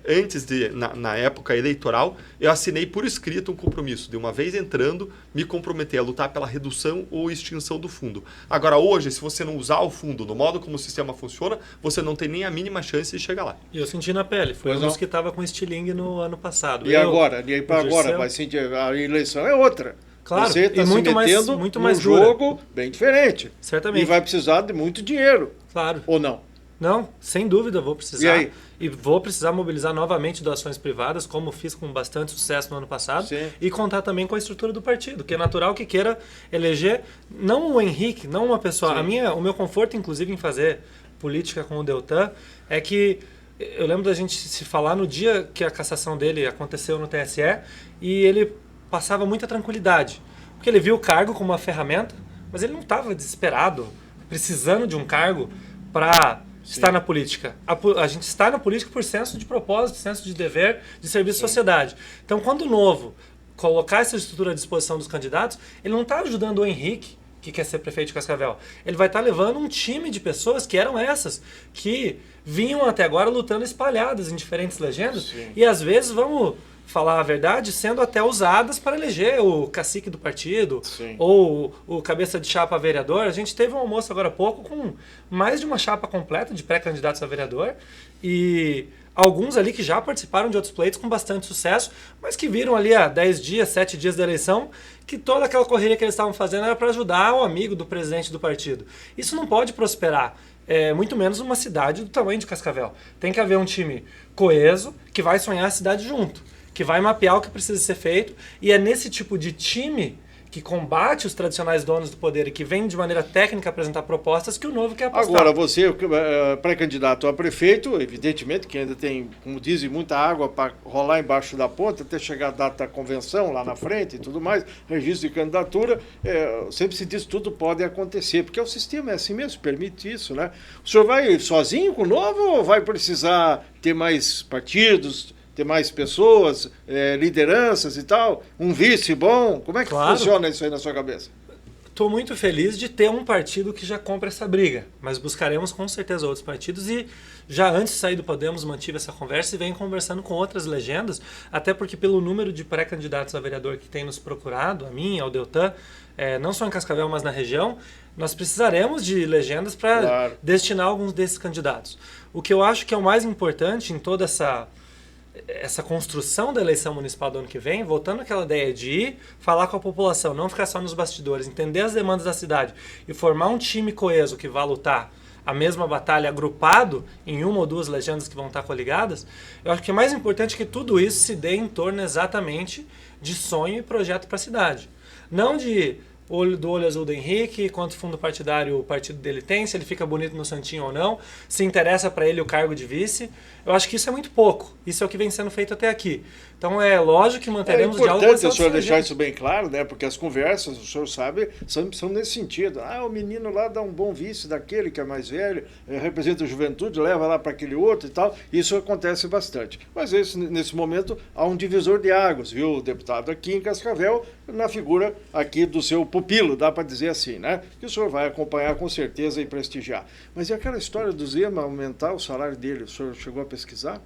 antes na época eleitoral, eu assinei por escrito um compromisso de, uma vez entrando, me comprometer a lutar pela redução ou extinção do fundo. Agora, hoje, se você não usar o fundo no modo como o sistema funciona, você não tem nem a mínima chance de chegar lá. E eu senti na pele, foi um dos que estava com estilingue no ano passado. E agora? E para agora? Vai sentir, a eleição é outra. Claro, você está e se metendo muito mais num jogo bem diferente. Certamente. E vai precisar de muito dinheiro. Claro. Ou não? Não, sem dúvida vou precisar. E aí? E vou precisar mobilizar novamente doações privadas, como fiz com bastante sucesso no ano passado. Sim. E contar também com a estrutura do partido, que é natural que queira eleger não o Henrique, não uma pessoa. O meu conforto, inclusive, em fazer política com o Deltan é que eu lembro da gente se falar no dia que a cassação dele aconteceu no TSE e ele passava muita tranquilidade. Porque ele viu o cargo como uma ferramenta, mas ele não estava desesperado, precisando de um cargo para estar na política. A gente está na política por senso de propósito, senso de dever, de serviço à sociedade. Então, quando o Novo colocar essa estrutura à disposição dos candidatos, ele não está ajudando o Henrique, que quer ser prefeito de Cascavel. Ele vai estar levando um time de pessoas que eram essas, que vinham até agora lutando espalhadas em diferentes legendas, e às vezes, vamos falar a verdade, sendo até usadas para eleger o cacique do partido, ou o cabeça de chapa a vereador. A gente teve um almoço agora há pouco com mais de uma chapa completa de pré-candidatos a vereador, e alguns ali que já participaram de outros pleitos com bastante sucesso, mas que viram ali há 10 dias, 7 dias da eleição, que toda aquela correria que eles estavam fazendo era para ajudar o amigo do presidente do partido. Isso não pode prosperar. Muito menos uma cidade do tamanho de Cascavel. Tem que haver um time coeso que vai sonhar a cidade junto, que vai mapear o que precisa ser feito, e é nesse tipo de time que combate os tradicionais donos do poder e que vem de maneira técnica apresentar propostas que o Novo quer apostar. Agora, você, pré-candidato a prefeito, evidentemente que ainda tem, como dizem, muita água para rolar embaixo da ponta, até chegar a data da convenção lá na frente e tudo mais, registro de candidatura, sempre se diz que tudo pode acontecer, porque o sistema é assim mesmo, permite isso, né? O senhor vai sozinho com o Novo ou vai precisar ter mais partidos, ter mais pessoas, lideranças e tal, um vice bom? Como é que funciona isso aí na sua cabeça? Estou muito feliz de ter um partido que já compra essa briga, mas buscaremos com certeza outros partidos e já antes de sair do Podemos mantive essa conversa e venho conversando com outras legendas, até porque pelo número de pré-candidatos a vereador que tem nos procurado, a mim, ao Deltan, não só em Cascavel, mas na região, nós precisaremos de legendas para destinar alguns desses candidatos. O que eu acho que é o mais importante em toda essa construção da eleição municipal do ano que vem, voltando àquela ideia de ir falar com a população, não ficar só nos bastidores, entender as demandas da cidade e formar um time coeso que vá lutar a mesma batalha agrupado em uma ou duas legendas que vão estar coligadas, eu acho que é mais importante que tudo isso se dê em torno exatamente de sonho e projeto para a cidade. Não do olho azul do Henrique, quanto fundo partidário o partido dele tem, se ele fica bonito no santinho ou não, se interessa para ele o cargo de vice. Eu acho que isso é muito pouco. Isso é o que vem sendo feito até aqui. Então é lógico que manteremos o diálogo. É importante o senhor deixar isso bem claro, né? Porque as conversas, o senhor sabe, são nesse sentido. O menino lá dá um bom vice daquele que é mais velho, representa a juventude, leva lá para aquele outro e tal. Isso acontece bastante. Mas nesse momento há um divisor de águas, viu, deputado? Aqui em Cascavel, na figura aqui do seu pupilo, dá para dizer assim, né? Que o senhor vai acompanhar com certeza e prestigiar. Mas e aquela história do Zema aumentar o salário dele? O senhor chegou a pesquisar?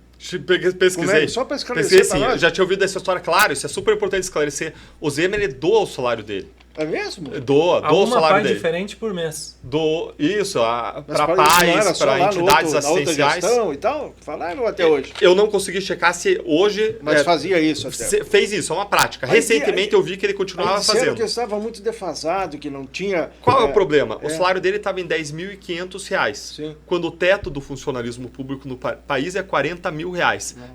Pesquisei. Só para esclarecer. Pesquisei, sim. Eu já tinha ouvido essa história, claro, isso é super importante esclarecer. O Zema, ele doa o salário dele. É mesmo? Doa o salário dele. Diferente por mês. Isso, para pais, para entidades assistenciais. Na outra e tal? Falaram até hoje. Eu não consegui checar se hoje... Mas fazia isso até. Fez isso, é uma prática. Recentemente eu vi que ele continuava fazendo. Que estava muito defasado, que não tinha... Qual é o problema? O salário dele estava em R$10.500. Sim. Quando o teto do funcionalismo público no país é R$40 mil.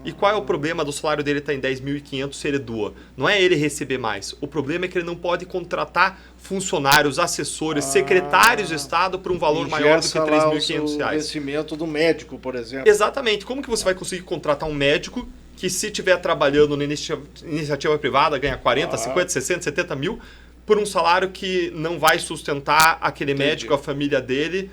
E qual é o problema do salário dele estar em R$10.500 se ele doa? Não é ele receber mais. O problema é que ele não pode contratar funcionários, assessores, secretários de Estado por um valor maior do que R$3.500. O investimento do médico, por exemplo. Exatamente. Como que você vai conseguir contratar um médico que, se estiver trabalhando na iniciativa privada, ganha 40, 50, 60, 70 mil por um salário que não vai sustentar aquele médico, a família dele,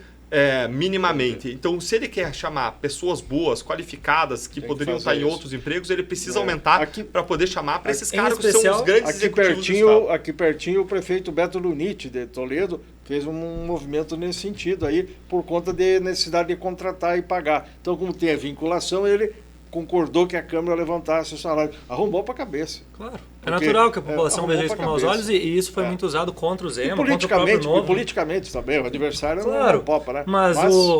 minimamente. Então, se ele quer chamar pessoas boas, qualificadas, que poderiam estar em outros empregos, ele precisa aumentar para poder chamar para esses cargos que são os grandes executivos do Estado. Aqui pertinho, o prefeito Beto Lunite, de Toledo, fez um movimento nesse sentido aí, por conta da necessidade de contratar e pagar. Então, como tem a vinculação, ele concordou que a Câmara levantasse o salário. Arrombou para a cabeça. Claro. É natural que a população veja isso com maus olhos e isso foi muito usado contra o Zema, contra o próprio Novo. E politicamente também, o adversário claro, não popa, né? Mas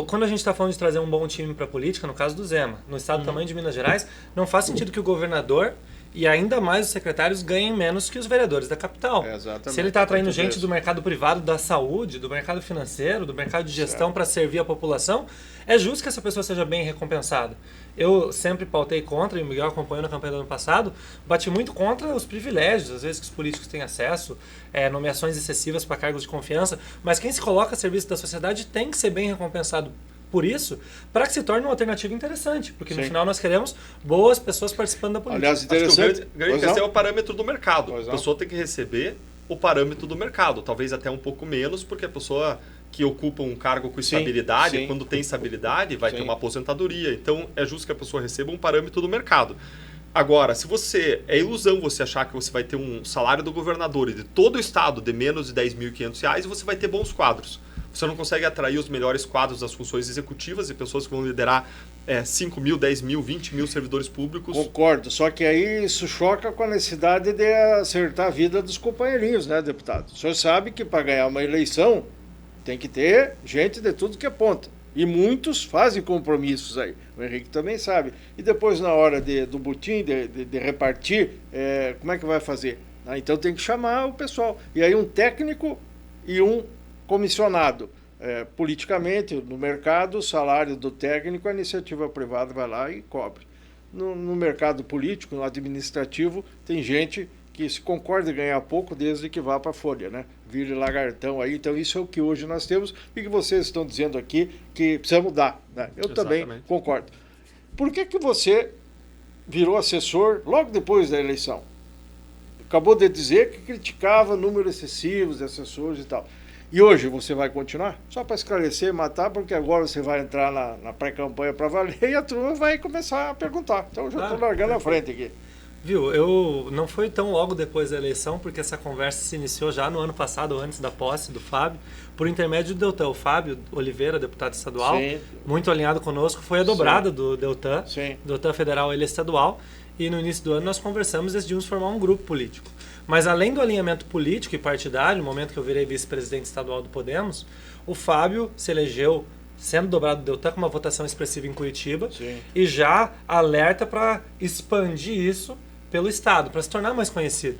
quando a gente está falando de trazer um bom time para a política, no caso do Zema, no estado do tamanho de Minas Gerais, não faz sentido que o governador e ainda mais os secretários ganhem menos que os vereadores da capital. Exatamente. Se ele está atraindo gente do mercado privado, da saúde, do mercado financeiro, do mercado de gestão para servir a população, é justo que essa pessoa seja bem recompensada. Eu sempre pautei contra, e o Miguel acompanhou na campanha do ano passado, bati muito contra os privilégios, às vezes que os políticos têm acesso, nomeações excessivas para cargos de confiança, mas quem se coloca a serviço da sociedade tem que ser bem recompensado por isso, para que se torne uma alternativa interessante, porque no final nós queremos boas pessoas participando da política. Aliás, interessante. O grande questão é o parâmetro do mercado. A pessoa tem que receber o parâmetro do mercado, talvez até um pouco menos, porque a pessoa que ocupa um cargo com estabilidade, quando tem estabilidade, vai ter uma aposentadoria. Então, é justo que a pessoa receba um parâmetro do mercado. Agora, é ilusão você achar que você vai ter um salário do governador e de todo o estado de menos de R$10.500 e você vai ter bons quadros. Você não consegue atrair os melhores quadros das funções executivas e pessoas que vão liderar 5 mil, 10 mil, 20 mil servidores públicos. Concordo, só que aí isso choca com a necessidade de acertar a vida dos companheirinhos, né, deputado? O senhor sabe que para ganhar uma eleição tem que ter gente de tudo que é ponta. E muitos fazem compromissos aí. O Henrique também sabe. E depois, na hora do butim, de repartir, como é que vai fazer? Então tem que chamar o pessoal. E aí um técnico e um comissionado. Politicamente, no mercado, o salário do técnico, a iniciativa privada vai lá e cobre. No mercado político, no administrativo, tem gente que se concorde ganhar pouco desde que vá para a Folha, né? Vire lagartão aí. Então isso é o que hoje nós temos e que vocês estão dizendo aqui que precisa mudar, né? Eu também concordo. Por que você virou assessor logo depois da eleição? Acabou de dizer que criticava números excessivos de assessores e tal. E hoje você vai continuar? Só para esclarecer, matar, porque agora você vai entrar na pré-campanha para valer e a turma vai começar a perguntar. Então eu já estou largando a frente aqui. Viu, eu não foi tão logo depois da eleição, porque essa conversa se iniciou já no ano passado, antes da posse do Fábio, por intermédio do Deltan. O Fábio Oliveira, deputado estadual, Sim. muito alinhado conosco, foi a dobrada do Deltan. Sim. Deltan federal, ele é estadual. E no início do ano nós conversamos e decidimos formar um grupo político. Mas além do alinhamento político e partidário, no momento que eu virei vice-presidente estadual do Podemos, o Fábio se elegeu, sendo dobrado do Deltan, com uma votação expressiva em Curitiba. Sim. E já alerta para expandir isso pelo Estado, para se tornar mais conhecido.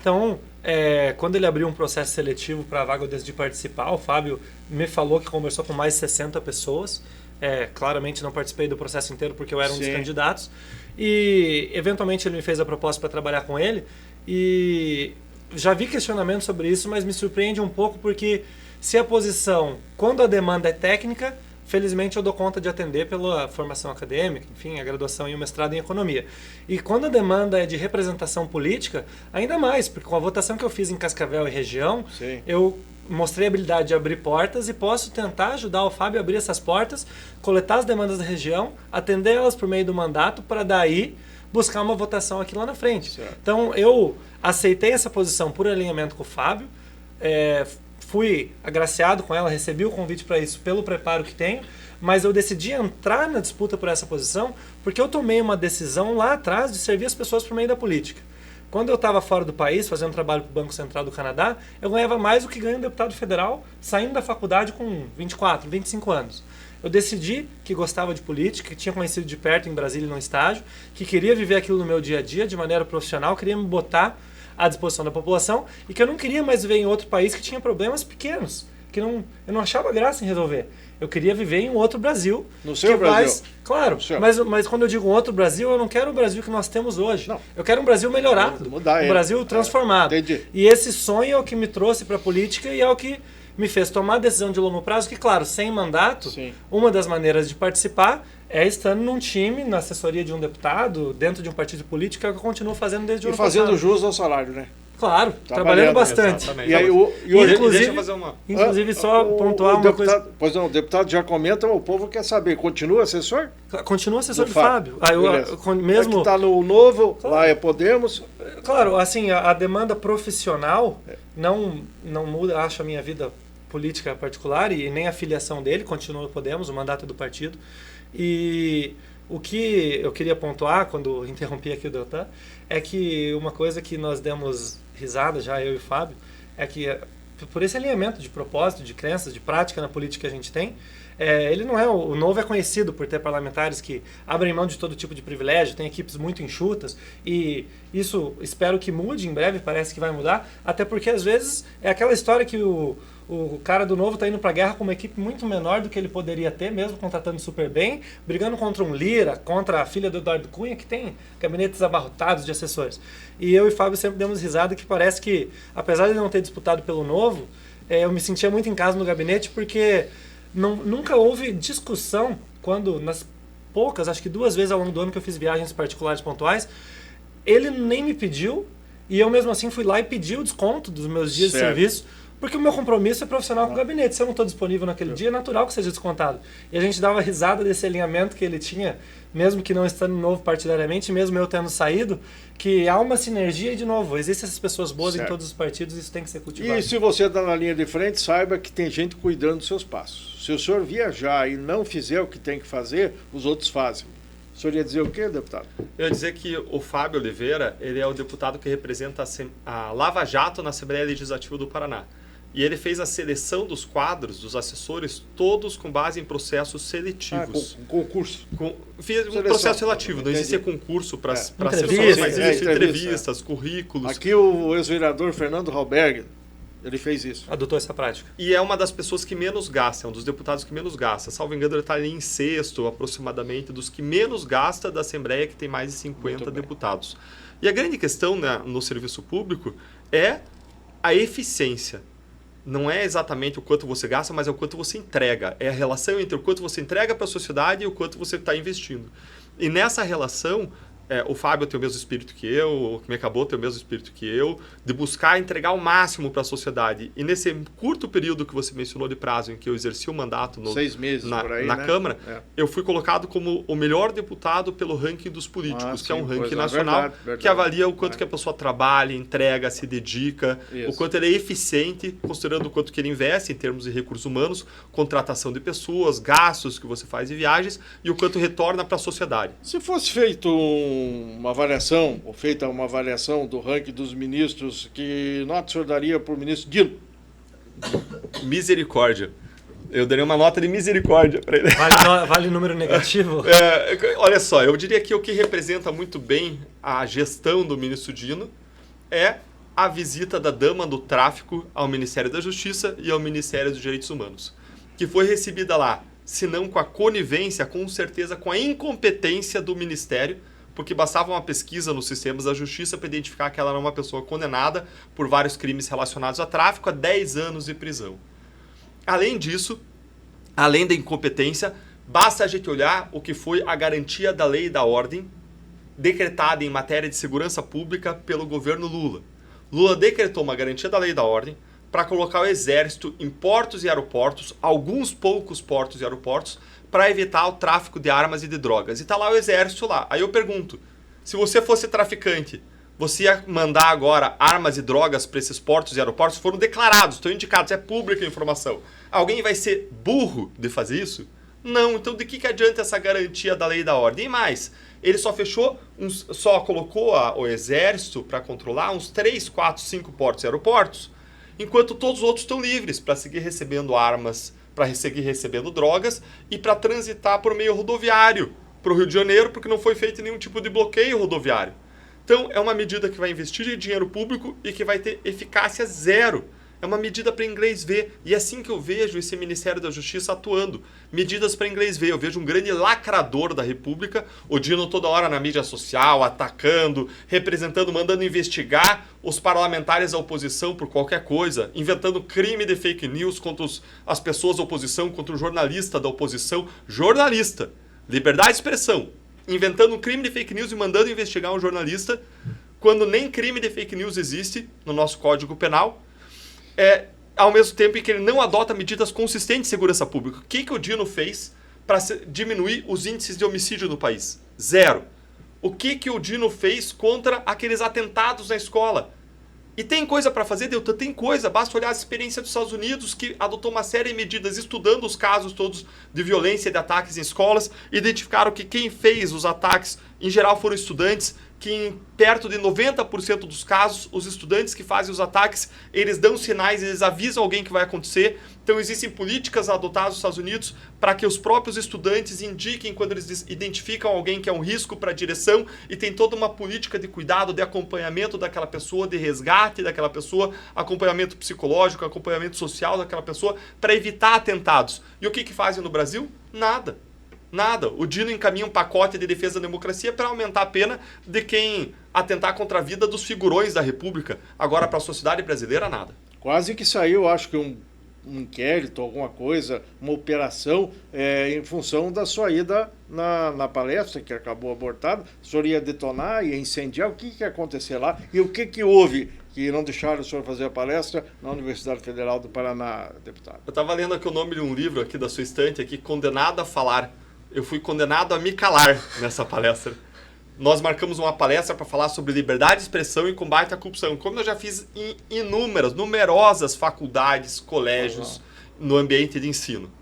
Então, quando ele abriu um processo seletivo para a vaga eu decidi participar, o Fábio me falou que conversou com mais de 60 pessoas. Claramente não participei do processo inteiro porque eu era um dos candidatos. E, eventualmente, ele me fez a proposta para trabalhar com ele. E já vi questionamentos sobre isso, mas me surpreende um pouco porque se a posição, quando a demanda é técnica, felizmente eu dou conta de atender pela formação acadêmica, enfim, a graduação e o mestrado em economia. E quando a demanda é de representação política, ainda mais, porque com a votação que eu fiz em Cascavel e região, eu mostrei a habilidade de abrir portas e posso tentar ajudar o Fábio a abrir essas portas, coletar as demandas da região, atender elas por meio do mandato, para daí buscar uma votação aqui lá na frente. Certo. Então, eu aceitei essa posição por alinhamento com o Fábio, fui agraciado com ela, recebi o convite para isso pelo preparo que tenho, mas eu decidi entrar na disputa por essa posição porque eu tomei uma decisão lá atrás de servir as pessoas por meio da política. Quando eu estava fora do país, fazendo trabalho para o Banco Central do Canadá, eu ganhava mais do que ganha um deputado federal saindo da faculdade com 24, 25 anos. Eu decidi que gostava de política, que tinha conhecido de perto em Brasília no estágio, que queria viver aquilo no meu dia a dia de maneira profissional, queria me botar à disposição da população e que eu não queria mais viver em outro país que tinha problemas pequenos, que eu não achava graça em resolver. Eu queria viver em um outro Brasil. No seu Brasil? Claro, mas quando eu digo um outro Brasil, eu não quero o Brasil que nós temos hoje. Não. Eu quero um Brasil melhorado, mudar um Brasil transformado. Entendi. E esse sonho é o que me trouxe para a política e é o que me fez tomar a decisão de longo prazo, que claro, sem mandato, uma das maneiras de participar é estando num time, na assessoria de um deputado, dentro de um partido político, que é o que eu continuo fazendo desde o ano passado. E fazendo jus ao salário, né? Claro, trabalhando bastante. Exatamente. E aí, inclusive, deixa eu fazer uma... Inclusive, só pontuar uma coisa. Pois não, o deputado já comenta, o povo quer saber. Continua assessor? Continua assessor do Fábio. Mesmo... É que está no novo, lá é Podemos. Claro, assim, a demanda profissional não muda, acho, a minha vida política particular e nem a filiação dele, continua no Podemos, o mandato do partido. E o que eu queria pontuar, quando interrompi aqui o Deltan, é que uma coisa que nós demos risada já, eu e o Fábio, é que por esse alinhamento de propósito, de crenças, de prática na política que a gente tem, ele não é, o Novo é conhecido por ter parlamentares que abrem mão de todo tipo de privilégio, tem equipes muito enxutas, e isso espero que mude em breve, parece que vai mudar, até porque às vezes é aquela história que o cara do Novo está indo para a guerra com uma equipe muito menor do que ele poderia ter, mesmo contratando super bem, brigando contra um Lira, contra a filha do Eduardo Cunha, que tem gabinetes abarrotados de assessores. E eu e Fábio sempre demos risada que parece que, apesar de não ter disputado pelo Novo, eu me sentia muito em casa no gabinete, porque nunca houve discussão quando, nas poucas, acho que 2 vezes ao longo do ano que eu fiz viagens particulares pontuais, ele nem me pediu, e eu mesmo assim fui lá e pedi o desconto dos meus dias de serviço, porque o meu compromisso é profissional com o gabinete. Se eu não estou disponível naquele dia, é natural que seja descontado. E a gente dava risada desse alinhamento que ele tinha, mesmo que não estando novo partidariamente, mesmo eu tendo saído, que há uma sinergia e, de novo, existem essas pessoas boas em todos os partidos, isso tem que ser cultivado. E se você está na linha de frente, saiba que tem gente cuidando dos seus passos. Se o senhor viajar e não fizer o que tem que fazer, os outros fazem. O senhor ia dizer o quê, deputado? Eu ia dizer que o Fábio Oliveira, ele é o deputado que representa a Lava Jato na Assembleia Legislativa do Paraná. E ele fez a seleção dos quadros, dos assessores, todos com base em processos seletivos. Concurso. Fiz um processo relativo, não existia concurso para assessores, mas existiam entrevistas, currículos. Aqui o ex-vereador Fernando Halberg Ele fez isso. Adotou essa prática. E é uma das pessoas que menos gasta, é um dos deputados que menos gasta. Salvo engano, ele está ali em sexto, aproximadamente, dos que menos gasta da Assembleia, que tem mais de 50 deputados. E a grande questão, né, no serviço público é a eficiência. Não é exatamente o quanto você gasta, mas é o quanto você entrega. É a relação entre o quanto você entrega para a sociedade e o quanto você está investindo. E nessa relação, o Fábio tem o mesmo espírito que eu, o que me acabou tem o mesmo espírito que eu, de buscar entregar o máximo para a sociedade. E nesse curto período que você mencionou de prazo, em que eu exerci o mandato 6 meses por aí, na né? Câmara, eu fui colocado como o melhor deputado pelo ranking dos políticos, que é um ranking nacional, verdade. que avalia o quanto que a pessoa trabalha, entrega, se dedica, o quanto ele é eficiente, considerando o quanto que ele investe em termos de recursos humanos, contratação de pessoas, gastos que você faz em viagens e o quanto retorna para a sociedade. Se fosse feita uma avaliação do ranking dos ministros, que nota o senhor daria para o ministro Dino? Misericórdia. Eu daria uma nota de misericórdia para ele. Vale número negativo? Olha só, eu diria que o que representa muito bem a gestão do ministro Dino é a visita da dama do tráfico ao Ministério da Justiça e ao Ministério dos Direitos Humanos, que foi recebida lá, se não com a conivência, com certeza com a incompetência do Ministério, porque bastava uma pesquisa nos sistemas da justiça para identificar que ela era uma pessoa condenada por vários crimes relacionados a tráfico a 10 anos de prisão. Além disso, além da incompetência, basta a gente olhar o que foi a garantia da lei e da ordem decretada em matéria de segurança pública pelo governo Lula. Lula decretou uma garantia da lei e da ordem para colocar o exército em portos e aeroportos, alguns poucos portos e aeroportos, para evitar o tráfico de armas e de drogas. E está lá o exército lá. Aí eu pergunto, se você fosse traficante, você ia mandar agora armas e drogas para esses portos e aeroportos? Foram declarados, estão indicados, é pública a informação. Alguém vai ser burro de fazer isso? Não, então de que adianta essa garantia da lei e da ordem? E mais, ele só colocou o exército para controlar uns 3, 4, 5 portos e aeroportos, enquanto todos os outros estão livres para seguir recebendo armas, para seguir recebendo drogas e para transitar por meio rodoviário para o Rio de Janeiro, porque não foi feito nenhum tipo de bloqueio rodoviário. Então, é uma medida que vai investir em dinheiro público e que vai ter eficácia zero. É uma medida para inglês ver. E é assim que eu vejo esse Ministério da Justiça atuando. Medidas para inglês ver. Eu vejo um grande lacrador da República, o Dino toda hora na mídia social, atacando, representando, mandando investigar os parlamentares da oposição por qualquer coisa, inventando crime de fake news contra as pessoas da oposição, contra o jornalista da oposição. Jornalista. Liberdade de expressão. Inventando um crime de fake news e mandando investigar um jornalista, quando nem crime de fake news existe no nosso Código Penal. Ao mesmo tempo em que ele não adota medidas consistentes de segurança pública. O que o Dino fez para diminuir os índices de homicídio no país? Zero. O que o Dino fez contra aqueles atentados na escola? E tem coisa para fazer, Deltan? Tem coisa. Basta olhar a experiência dos Estados Unidos, que adotou uma série de medidas, estudando os casos todos de violência e de ataques em escolas, identificaram que quem fez os ataques, em geral, foram estudantes, que em perto de 90% dos casos, os estudantes que fazem os ataques, eles dão sinais, eles avisam alguém que vai acontecer. Então existem políticas adotadas nos Estados Unidos para que os próprios estudantes indiquem quando eles identificam alguém que é um risco para a direção, e tem toda uma política de cuidado, de acompanhamento daquela pessoa, de resgate daquela pessoa, acompanhamento psicológico, acompanhamento social daquela pessoa, para evitar atentados. E o que fazem no Brasil? Nada. Nada. O Dino encaminha um pacote de defesa da democracia para aumentar a pena de quem atentar contra a vida dos figurões da República. Agora, para a sociedade brasileira, nada. Quase que saiu, acho que um inquérito, alguma coisa, uma operação, em função da sua ida na palestra, que acabou abortada. O senhor ia detonar, ia incendiar. O que ia acontecer lá? E o que houve que não deixaram o senhor fazer a palestra na Universidade Federal do Paraná, deputado? Eu estava lendo aqui o nome de um livro aqui da sua estante, aqui, Condenado a Falar. Eu fui condenado a me calar nessa palestra. Nós marcamos uma palestra para falar sobre liberdade de expressão e combate à corrupção, como eu já fiz em numerosas faculdades, colégios, no ambiente de ensino.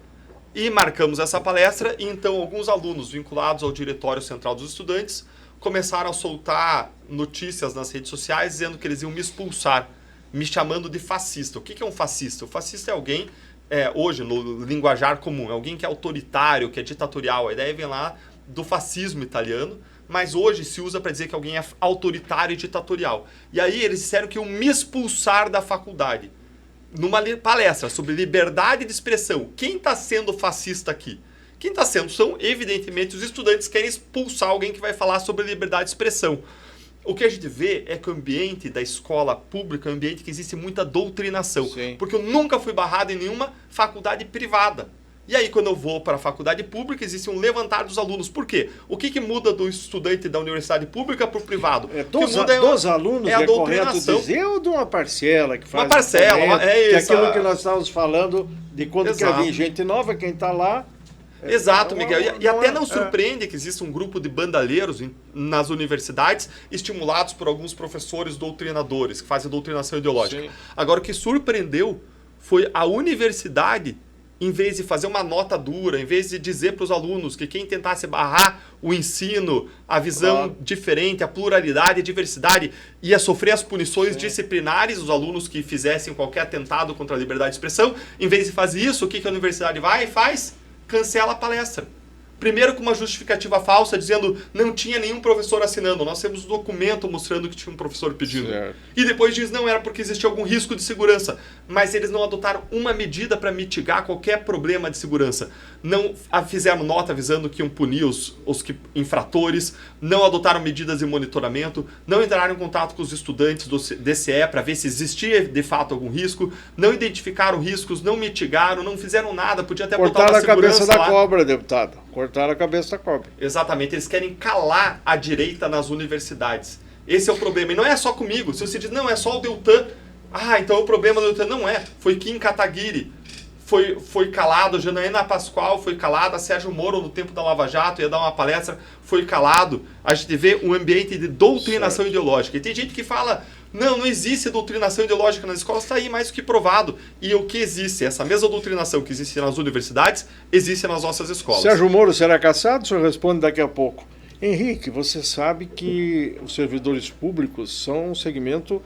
E marcamos essa palestra e então alguns alunos vinculados ao Diretório Central dos Estudantes começaram a soltar notícias nas redes sociais dizendo que eles iam me expulsar, me chamando de fascista. O que é um fascista? O fascista é alguém... hoje, no linguajar comum, é alguém que é autoritário, que é ditatorial. A ideia vem lá do fascismo italiano, mas hoje se usa para dizer que alguém é autoritário e ditatorial. E aí eles disseram que iam me expulsar da faculdade. numa palestra sobre liberdade de expressão, quem está sendo fascista aqui? Quem está sendo são, evidentemente, os estudantes que querem expulsar alguém que vai falar sobre liberdade de expressão. O que a gente vê é que o ambiente da escola pública é um ambiente que existe muita doutrinação. Sim. Porque eu nunca fui barrado em nenhuma faculdade privada. E aí, quando eu vou para a faculdade pública, existe um levantar dos alunos. Por quê? O que muda do estudante da universidade pública para o privado? Dos alunos, é a correto doutrinação. dizer, ou de uma parcela que faz... Uma parcela, que é aquilo que nós estávamos falando de quando quer Exato. vir gente nova, quem está lá... Exato, Miguel. E até não surpreende que exista um grupo de bandaleiros nas universidades, estimulados por alguns professores doutrinadores, que fazem doutrinação ideológica. Sim. Agora, o que surpreendeu foi a universidade, em vez de fazer uma nota dura, em vez de dizer para os alunos que quem tentasse barrar o ensino, a visão diferente, a pluralidade, a diversidade, ia sofrer as punições disciplinares, os alunos que fizessem qualquer atentado contra a liberdade de expressão. Em vez de fazer isso, o que a universidade vai e faz? Cancela a palestra. Primeiro com uma justificativa falsa, dizendo não tinha nenhum professor assinando. Nós temos um documento mostrando que tinha um professor pedindo. Certo. E depois diz, não, era porque existia algum risco de segurança. Mas eles não adotaram uma medida para mitigar qualquer problema de segurança. Não fizeram nota avisando que iam punir os infratores, não adotaram medidas de monitoramento, não entraram em contato com os estudantes do DCE para ver se existia de fato algum risco, não identificaram riscos, não mitigaram, não fizeram nada, podia até botar Cortaram uma a cabeça segurança da lá. cobra, deputado. Cortaram a cabeça da cobra. Exatamente, eles querem calar a direita nas universidades. Esse é o problema. E não é só comigo. Se você diz, não, é só o Deltan. Ah, então o problema do Deltan não é. Foi Kim Kataguiri. Foi calado. Janaína Pascoal foi calada. Sérgio Moro, no tempo da Lava Jato, ia dar uma palestra, foi calado. A gente vê um ambiente de doutrinação ideológica. E tem gente que fala, não existe doutrinação ideológica nas escolas. Está aí mais do que provado. E o que existe? Essa mesma doutrinação que existe nas universidades, existe nas nossas escolas. Sérgio Moro será cassado? O senhor responde daqui a pouco. Henrique, você sabe que os servidores públicos são um segmento,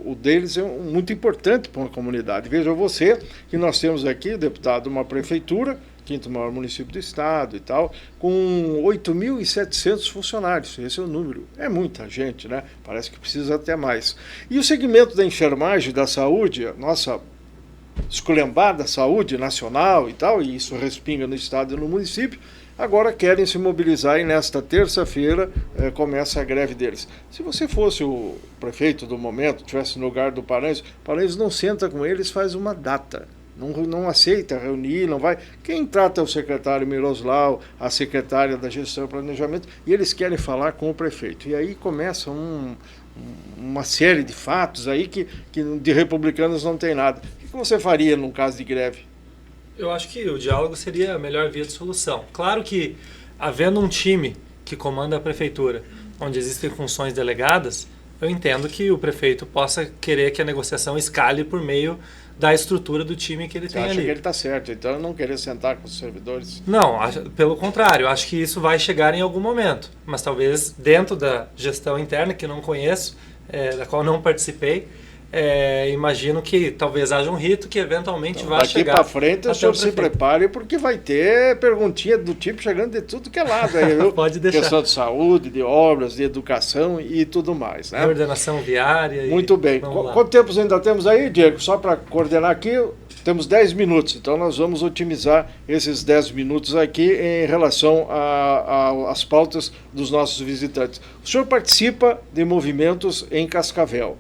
o deles é muito importante para uma comunidade. Veja você que nós temos aqui, deputado, uma prefeitura, quinto maior município do estado e tal, com 8.700 funcionários. Esse é o número. É muita gente, né? Parece que precisa até mais. E o segmento da enfermagem, da saúde, a nossa esculhambada saúde nacional e tal, e isso respinga no estado e no município, agora querem se mobilizar e nesta terça-feira começa a greve deles. Se você fosse o prefeito do momento, estivesse no lugar do Paranhos não senta com eles, faz uma data. Não aceita reunir, não vai. Quem trata é o secretário Miroslau, a secretária da Gestão e Planejamento, e eles querem falar com o prefeito. E aí começa uma série de fatos aí que de republicanos não tem nada. O que você faria num caso de greve? Eu acho que o diálogo seria a melhor via de solução. Claro que, havendo um time que comanda a prefeitura, onde existem funções delegadas, eu entendo que o prefeito possa querer que a negociação escale por meio da estrutura do time que ele tem ali. Acho que ele está certo, então não querer sentar com os servidores. Não, pelo contrário, acho que isso vai chegar em algum momento, mas talvez dentro da gestão interna, que não conheço, da qual não participei, imagino que talvez haja um rito que eventualmente vá chegar. Daqui para frente o senhor se prepare, porque vai ter perguntinha do tipo chegando de tudo que é lado aí, viu? Pode deixar. Questão de saúde, de obras, de educação e tudo mais, né? Coordenação viária. Muito bem. Quanto tempo ainda temos aí, Diego? Só para coordenar aqui, temos 10 minutos, então nós vamos otimizar esses 10 minutos aqui em relação às pautas dos nossos visitantes. O senhor participa de movimentos em Cascavel.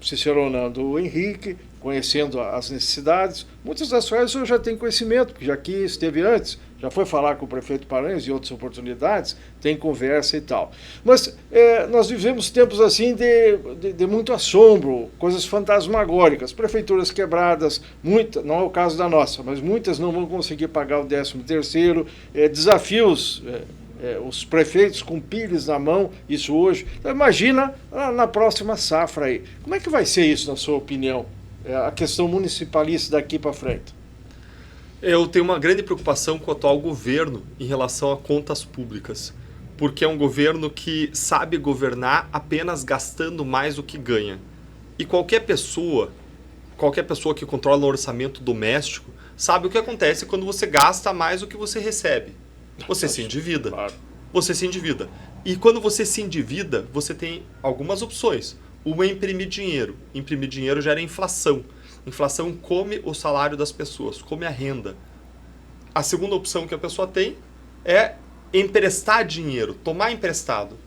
Ciceronando o Henrique, conhecendo as necessidades, muitas das quais o senhor já tem conhecimento, porque já aqui esteve antes, já foi falar com o prefeito Paranhos em outras oportunidades, tem conversa e tal. Mas nós vivemos tempos assim de muito assombro, coisas fantasmagóricas, prefeituras quebradas, não é o caso da nossa, mas muitas não vão conseguir pagar o 13º, desafios... os prefeitos com pilhas na mão, isso hoje. Então, imagina na próxima safra aí. Como é que vai ser isso, na sua opinião? A questão municipalista daqui para frente. Eu tenho uma grande preocupação com o atual governo em relação a contas públicas, porque é um governo que sabe governar apenas gastando mais do que ganha. E qualquer pessoa que controla o orçamento doméstico sabe o que acontece quando você gasta mais do que você recebe. Você se endivida. Claro. Você se endivida. E quando você se endivida, você tem algumas opções. Uma é imprimir dinheiro. Imprimir dinheiro gera inflação. Inflação come o salário das pessoas, come a renda. A segunda opção que a pessoa tem é emprestar dinheiro, tomar emprestado.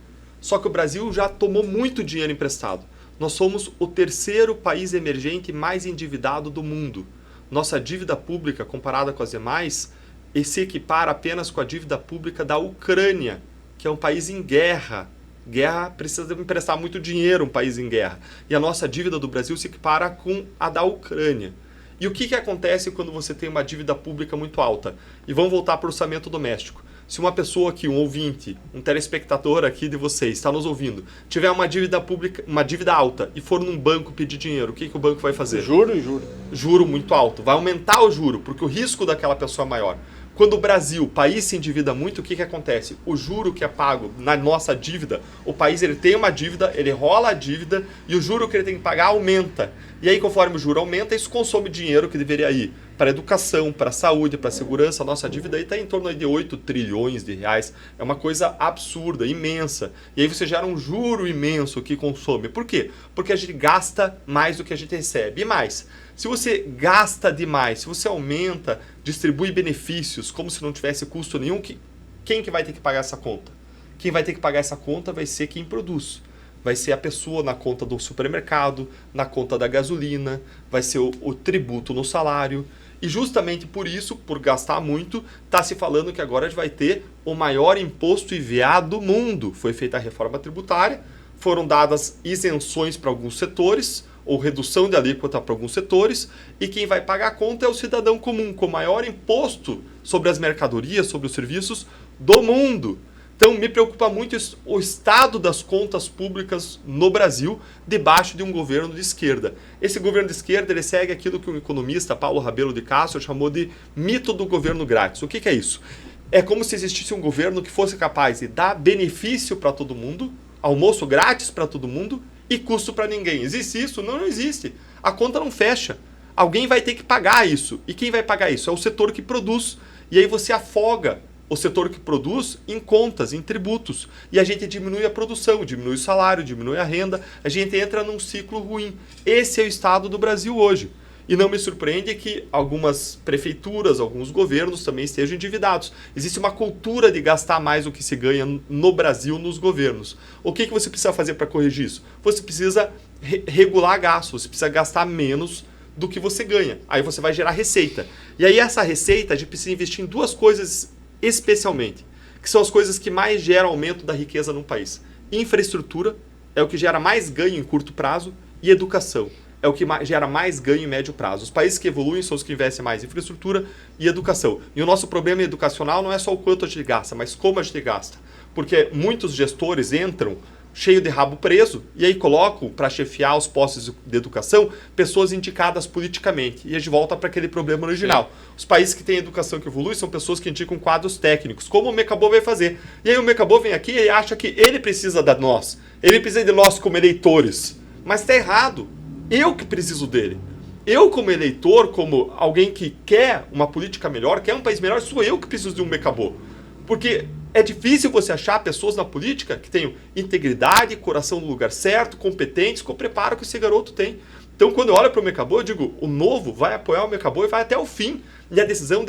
Só que o Brasil já tomou muito dinheiro emprestado. Nós somos o terceiro país emergente mais endividado do mundo. Nossa dívida pública, comparada com as demais, se equipara apenas com a dívida pública da Ucrânia, que é um país em guerra. Guerra precisa emprestar muito dinheiro, um país em guerra. E a nossa dívida do Brasil se equipara com a da Ucrânia. E o que acontece quando você tem uma dívida pública muito alta? E vamos voltar para o orçamento doméstico. Se uma pessoa aqui, um ouvinte, um telespectador aqui de vocês, está nos ouvindo, tiver uma dívida pública, uma dívida alta e for num banco pedir dinheiro, o que o banco vai fazer? Juro e juro. Juro muito alto. Vai aumentar o juro, porque o risco daquela pessoa é maior. Quando o Brasil, o país se endivida muito, o que acontece? O juro que é pago na nossa dívida, o país ele tem uma dívida, ele rola a dívida e o juro que ele tem que pagar aumenta. E aí, conforme o juro aumenta, isso consome dinheiro que deveria ir para educação, para saúde, para segurança. A nossa dívida aí está em torno de 8 trilhões de reais. É uma coisa absurda, imensa. E aí você gera um juro imenso que consome. Por quê? Porque a gente gasta mais do que a gente recebe. E mais, se você gasta demais, se você aumenta, distribui benefícios como se não tivesse custo nenhum, quem que vai ter que pagar essa conta? Quem vai ter que pagar essa conta vai ser quem produz. Vai ser a pessoa na conta do supermercado, na conta da gasolina, vai ser o tributo no salário. E justamente por isso, por gastar muito, está se falando que agora a gente vai ter o maior imposto IVA do mundo. Foi feita a reforma tributária, foram dadas isenções para alguns setores, ou redução de alíquota para alguns setores, e quem vai pagar a conta é o cidadão comum, com o maior imposto sobre as mercadorias, sobre os serviços do mundo. Então, me preocupa muito o estado das contas públicas no Brasil, debaixo de um governo de esquerda. Esse governo de esquerda ele segue aquilo que o economista Paulo Rabelo de Castro chamou de mito do governo grátis. O que é isso? É como se existisse um governo que fosse capaz de dar benefício para todo mundo, almoço grátis para todo mundo e custo para ninguém. Existe isso? Não, não existe. A conta não fecha. Alguém vai ter que pagar isso. E quem vai pagar isso? É o setor que produz. E aí você afoga o setor que produz em contas, em tributos. E a gente diminui a produção, diminui o salário, diminui a renda. A gente entra num ciclo ruim. Esse é o estado do Brasil hoje. E não me surpreende que algumas prefeituras, alguns governos também estejam endividados. Existe uma cultura de gastar mais do que se ganha no Brasil nos governos. O que você precisa fazer para corrigir isso? Você precisa regular gastos, você precisa gastar menos do que você ganha. Aí você vai gerar receita. E aí essa receita a gente precisa investir em duas coisas especialmente, que são as coisas que mais geram aumento da riqueza num país. Infraestrutura é o que gera mais ganho em curto prazo e educação é o que gera mais ganho em médio prazo. Os países que evoluem são os que investem mais em infraestrutura e educação. E o nosso problema educacional não é só o quanto a gente gasta, mas como a gente gasta. Porque muitos gestores entram cheio de rabo preso e aí colocam para chefiar os postos de educação pessoas indicadas politicamente. E a gente volta para aquele problema original. Sim. Os países que têm educação que evolui são pessoas que indicam quadros técnicos, como o Mecabô vai fazer. E aí o Mecabô vem aqui e acha que ele precisa de nós. Ele precisa de nós como eleitores. Mas está errado. Eu que preciso dele. Eu como eleitor, como alguém que quer uma política melhor, quer um país melhor, sou eu que preciso de um Mecabô. Porque é difícil você achar pessoas na política que tenham integridade, coração no lugar certo, competentes, com o preparo que esse garoto tem. Então, quando eu olho para o Mecabô, eu digo, o novo vai apoiar o Mecabô e vai até o fim. E a decisão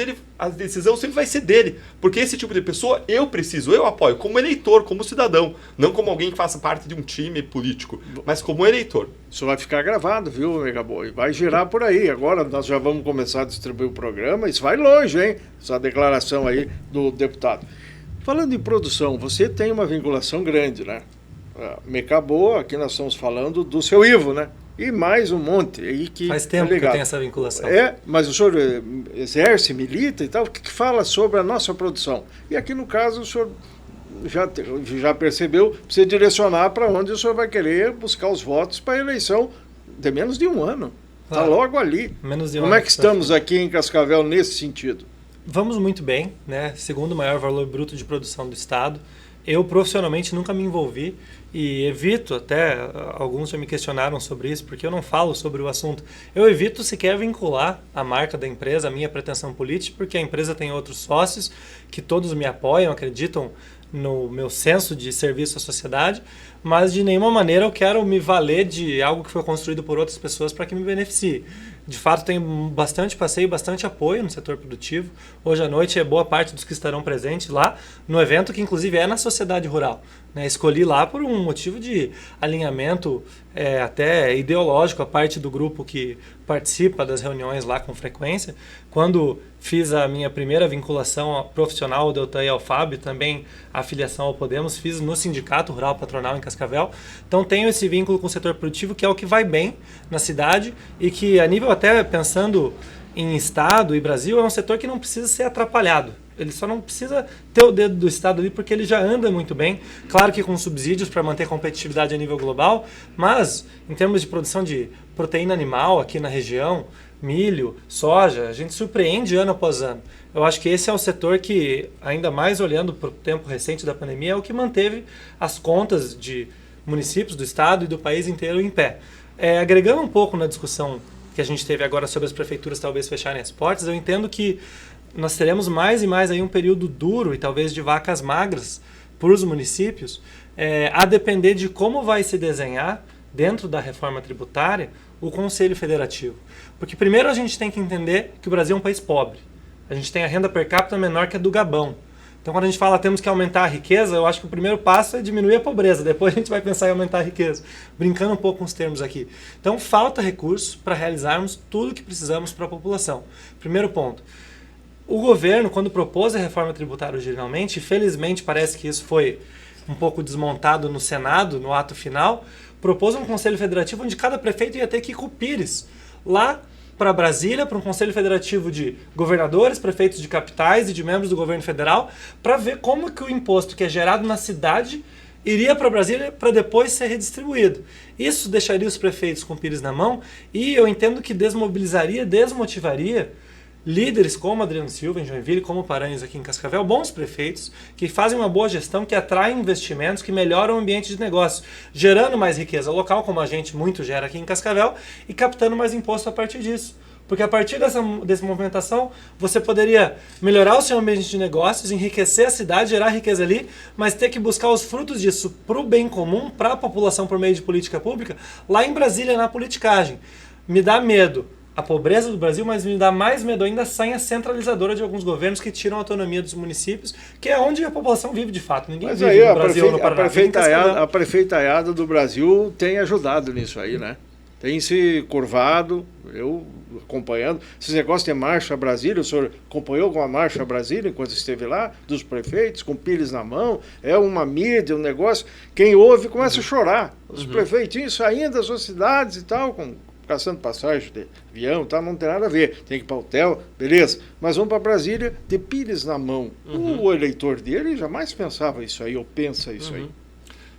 sempre vai ser dele. Porque esse tipo de pessoa eu preciso, eu apoio, como eleitor, como cidadão. Não como alguém que faça parte de um time político, mas como eleitor. Isso vai ficar gravado, viu, Mecabô? E vai girar por aí. Agora nós já vamos começar a distribuir o programa. Isso vai longe, hein? Essa declaração aí do deputado. Falando em produção, você tem uma vinculação grande, né? Mecabô, aqui nós estamos falando do seu Ivo, né? E mais um monte aí que... Faz tempo que eu tenho essa vinculação. Mas o senhor exerce, milita e tal, o que fala sobre a nossa produção? E aqui no caso o senhor já percebeu, precisa direcionar para onde o senhor vai querer buscar os votos para a eleição de menos de um ano. Está logo ali. Menos de um Como ano é que estamos aqui em Cascavel nesse sentido? Vamos muito bem, né? Segundo maior valor bruto de produção do Estado. Eu profissionalmente nunca me envolvi e evito, até alguns já me questionaram sobre isso, porque eu não falo sobre o assunto. Eu evito sequer vincular a marca da empresa à minha pretensão política, porque a empresa tem outros sócios que todos me apoiam, acreditam no meu senso de serviço à sociedade, mas de nenhuma maneira eu quero me valer de algo que foi construído por outras pessoas para que me beneficie. De fato, tenho bastante passeio, bastante apoio no setor produtivo. Hoje à noite é boa parte dos que estarão presentes lá no evento, que inclusive é na sociedade rural. Escolhi lá por um motivo de alinhamento até ideológico, a parte do grupo que participa das reuniões lá com frequência. Quando fiz a minha primeira vinculação profissional do Deltan e ao FAB, também a afiliação ao Podemos, fiz no Sindicato Rural Patronal em Cascavel. Então tenho esse vínculo com o setor produtivo, que é o que vai bem na cidade e que, a nível até pensando em Estado e Brasil, é um setor que não precisa ser atrapalhado. Ele só não precisa ter o dedo do Estado ali, porque ele já anda muito bem. Claro que com subsídios para manter a competitividade a nível global, mas em termos de produção de proteína animal aqui na região, milho, soja, a gente surpreende ano após ano. Eu acho que esse é o setor que, ainda mais olhando para o tempo recente da pandemia, é o que manteve as contas de municípios, do Estado e do país inteiro em pé. Agregando um pouco na discussão que a gente teve agora sobre as prefeituras talvez fecharem as portas, eu entendo que nós teremos mais e mais aí um período duro e talvez de vacas magras para os municípios, a depender de como vai se desenhar, dentro da reforma tributária, o Conselho Federativo. Porque primeiro a gente tem que entender que o Brasil é um país pobre. A gente tem a renda per capita menor que a do Gabão. Então quando a gente fala temos que aumentar a riqueza, eu acho que o primeiro passo é diminuir a pobreza, depois a gente vai pensar em aumentar a riqueza. Brincando um pouco com os termos aqui. Então falta recursos para realizarmos tudo o que precisamos para a população. Primeiro ponto. O governo, quando propôs a reforma tributária originalmente, felizmente parece que isso foi um pouco desmontado no Senado, no ato final, propôs um Conselho Federativo onde cada prefeito ia ter que ir com o Pires lá para Brasília, para um Conselho Federativo de governadores, prefeitos de capitais e de membros do governo federal, para ver como que o imposto que é gerado na cidade iria para Brasília para depois ser redistribuído. Isso deixaria os prefeitos com o Pires na mão e eu entendo que desmotivaria líderes como Adriano Silva em Joinville, como Paranhos aqui em Cascavel, bons prefeitos que fazem uma boa gestão, que atraem investimentos, que melhoram o ambiente de negócio, gerando mais riqueza local, como a gente muito gera aqui em Cascavel, e captando mais imposto a partir disso. Porque a partir dessa movimentação, você poderia melhorar o seu ambiente de negócios, enriquecer a cidade, gerar riqueza ali, mas ter que buscar os frutos disso para o bem comum, para a população por meio de política pública, lá em Brasília, na politicagem. Me dá medo a pobreza do Brasil, mas me dá mais medo ainda a senha centralizadora de alguns governos que tiram a autonomia dos municípios, que é onde a população vive de fato. Ninguém mas vive aí, no Brasil ou no Paraná. A prefeitaiada do Brasil tem ajudado nisso aí, né? Tem se curvado, eu acompanhando. Esse negócio de Marcha a Brasília, o senhor acompanhou com a Marcha a Brasília enquanto esteve lá, dos prefeitos, com Pires na mão, é uma mídia, um negócio. Quem ouve começa a chorar. Os prefeitinhos saindo das suas cidades e tal, caçando passagem de avião, tá, não tem nada a ver. Tem que ir para o hotel, beleza. Mas vamos para Brasília, de Pires na mão. O eleitor dele jamais pensava isso aí, ou pensa isso aí.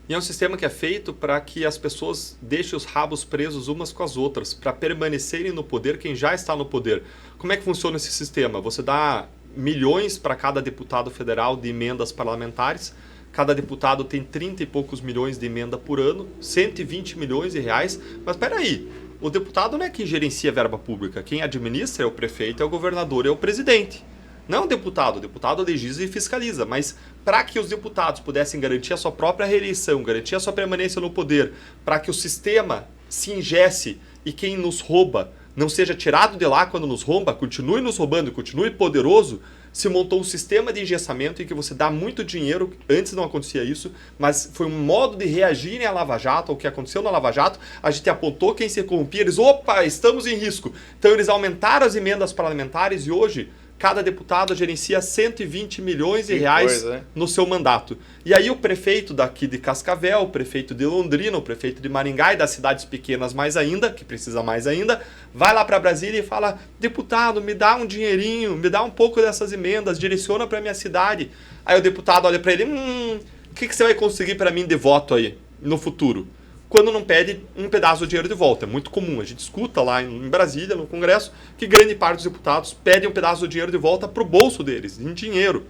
E é um sistema que é feito para que as pessoas deixem os rabos presos umas com as outras, para permanecerem no poder quem já está no poder. Como é que funciona esse sistema? Você dá milhões para cada deputado federal de emendas parlamentares. Cada deputado tem 30 e poucos milhões de emenda por ano, 120 milhões de reais. Mas espera aí, o deputado não é quem gerencia a verba pública. Quem administra é o prefeito, é o governador, é o presidente. Não o deputado legisla e fiscaliza, mas para que os deputados pudessem garantir a sua própria reeleição, garantir a sua permanência no poder, para que o sistema se ingesse e quem nos rouba não seja tirado de lá quando nos rouba, continue nos roubando, continue poderoso, se montou um sistema de engessamento em que você dá muito dinheiro, antes não acontecia isso, mas foi um modo de reagirem à Lava Jato, ao que aconteceu na Lava Jato, a gente apontou quem se corrompia, eles, opa, estamos em risco. Então eles aumentaram as emendas parlamentares e hoje cada deputado gerencia 120 milhões de reais no seu mandato. E aí o prefeito daqui de Cascavel, o prefeito de Londrina, o prefeito de Maringá e das cidades pequenas mais ainda, que precisa mais ainda, vai lá para Brasília e fala, deputado, me dá um dinheirinho, me dá um pouco dessas emendas, direciona para minha cidade. Aí o deputado olha para ele, o que você vai conseguir para mim de voto aí no futuro? Quando não pede um pedaço do dinheiro de volta. É muito comum. A gente escuta lá em Brasília, no Congresso, que grande parte dos deputados pedem um pedaço do dinheiro de volta para o bolso deles, em dinheiro.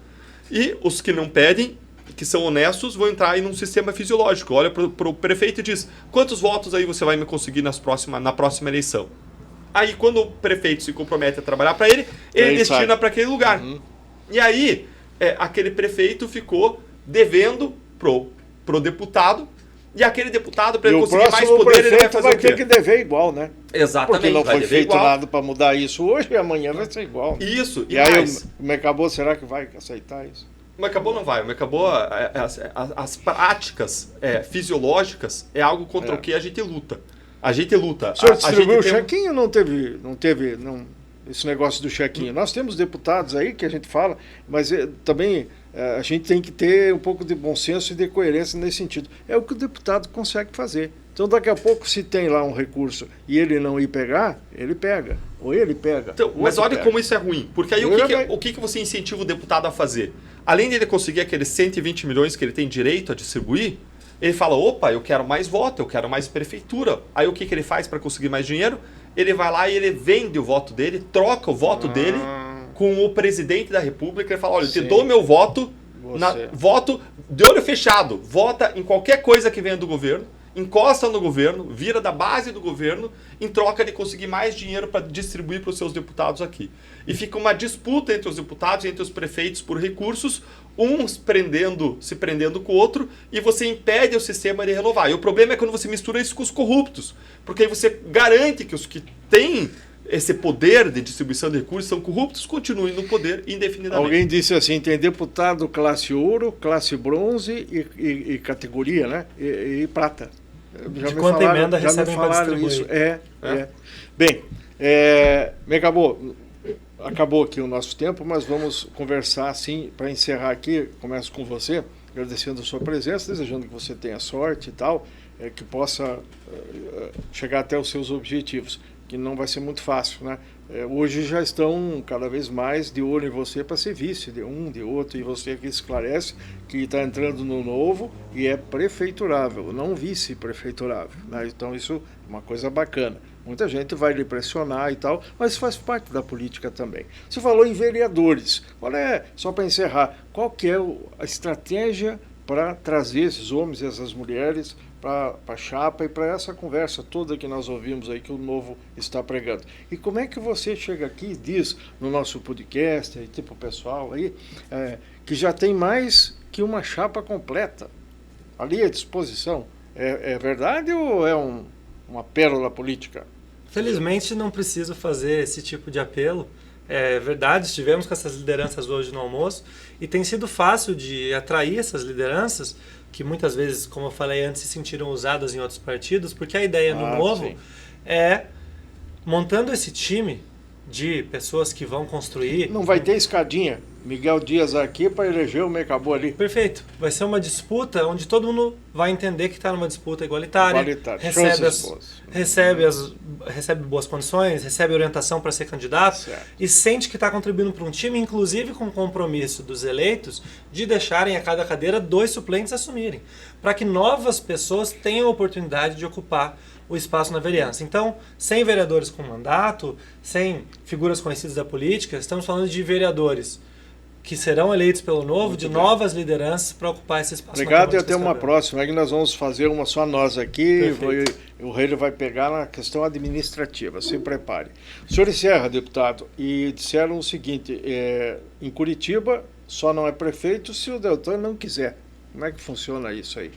E os que não pedem, que são honestos, vão entrar aí num sistema fisiológico. Olha para o prefeito e diz, quantos votos aí você vai me conseguir na próxima eleição? Aí, quando o prefeito se compromete a trabalhar para ele, ele destina para aquele lugar. E aí, aquele prefeito ficou devendo pro deputado, e aquele deputado, para ele o conseguir mais próximo poder, ele vai prefeito fazer vai o quê? ter que dever igual, né? Exatamente, Porque não vai foi dever feito igual. nada para mudar isso hoje e amanhã vai ser igual. Isso, E aí mais. o Mecabô, será que vai aceitar isso? O Mecabô não vai. O Mecabô, as práticas fisiológicas é algo contra o que a gente luta. A gente luta. O senhor A distribuiu o gente tem chequinho ou não teve esse negócio do chequinho? Nós temos deputados aí que a gente fala, mas também a gente tem que ter um pouco de bom senso e de coerência nesse sentido. É o que o deputado consegue fazer. Então, daqui a pouco, se tem lá um recurso e ele não ir pegar, ele pega. Ou ele pega. Então, mas olha como isso é ruim. Porque aí o que você incentiva o deputado a fazer? Além de ele conseguir aqueles 120 milhões que ele tem direito a distribuir, ele fala, opa, eu quero mais voto, eu quero mais prefeitura. Aí o que ele faz para conseguir mais dinheiro? Ele vai lá e ele vende o voto dele, troca o voto dele com o presidente da República. Ele fala, olha, eu te dou meu voto, voto de olho fechado. Vota em qualquer coisa que venha do governo, encosta no governo, vira da base do governo, em troca de conseguir mais dinheiro para distribuir para os seus deputados aqui. E fica uma disputa entre os deputados e entre os prefeitos por recursos, uns se prendendo com o outro, e você impede o sistema de renovar. E o problema é quando você mistura isso com os corruptos, porque aí você garante que os que têm esse poder de distribuição de recursos são corruptos, continuem no poder indefinidamente. Alguém disse assim, tem deputado classe ouro, classe bronze e categoria, né? E prata. De quanta emenda recebem para distribuir. Isso. Bem, acabou aqui o nosso tempo, mas vamos conversar assim, para encerrar aqui, começo com você, agradecendo a sua presença, desejando que você tenha sorte e tal, que possa chegar até os seus objetivos, que não vai ser muito fácil, né? Hoje já estão cada vez mais de olho em você para ser vice de um, de outro, e você aqui esclarece que está entrando no novo e é prefeiturável, não vice-prefeiturável, né? Então isso é uma coisa bacana. Muita gente vai lhe pressionar e tal, mas faz parte da política também. Você falou em vereadores. Só para encerrar, qual que é a estratégia para trazer esses homens e essas mulheres para a chapa e para essa conversa toda que nós ouvimos aí que o Novo está pregando? E como é que você chega aqui e diz no nosso podcast, aí, tipo o pessoal aí, que já tem mais que uma chapa completa ali à disposição? É verdade ou é uma pérola política? Felizmente não preciso fazer esse tipo de apelo. É verdade, estivemos com essas lideranças hoje no almoço e tem sido fácil de atrair essas lideranças que muitas vezes, como eu falei antes, se sentiram usadas em outros partidos, porque a ideia no Novo é, montando esse time de pessoas que vão construir... Não vai ter escadinha. Miguel Dias aqui para eleger o Mecabô ali. Perfeito. Vai ser uma disputa onde todo mundo vai entender que está numa disputa igualitária, recebe boas condições, recebe orientação para ser candidato, certo, e sente que está contribuindo para um time, inclusive com o compromisso dos eleitos de deixarem a cada cadeira 2 suplentes assumirem, para que novas pessoas tenham a oportunidade de ocupar o espaço na vereança. Então, sem vereadores com mandato, sem figuras conhecidas da política, estamos falando de vereadores que serão eleitos pelo Novo, de novas lideranças para ocupar esse espaço. Obrigado, e até uma próxima. Aí nós vamos fazer uma só nós aqui. O Rei vai pegar na questão administrativa. Se prepare. O senhor encerra, deputado, e disseram o seguinte, em Curitiba só não é prefeito se o Deltan não quiser. Como é que funciona isso aí?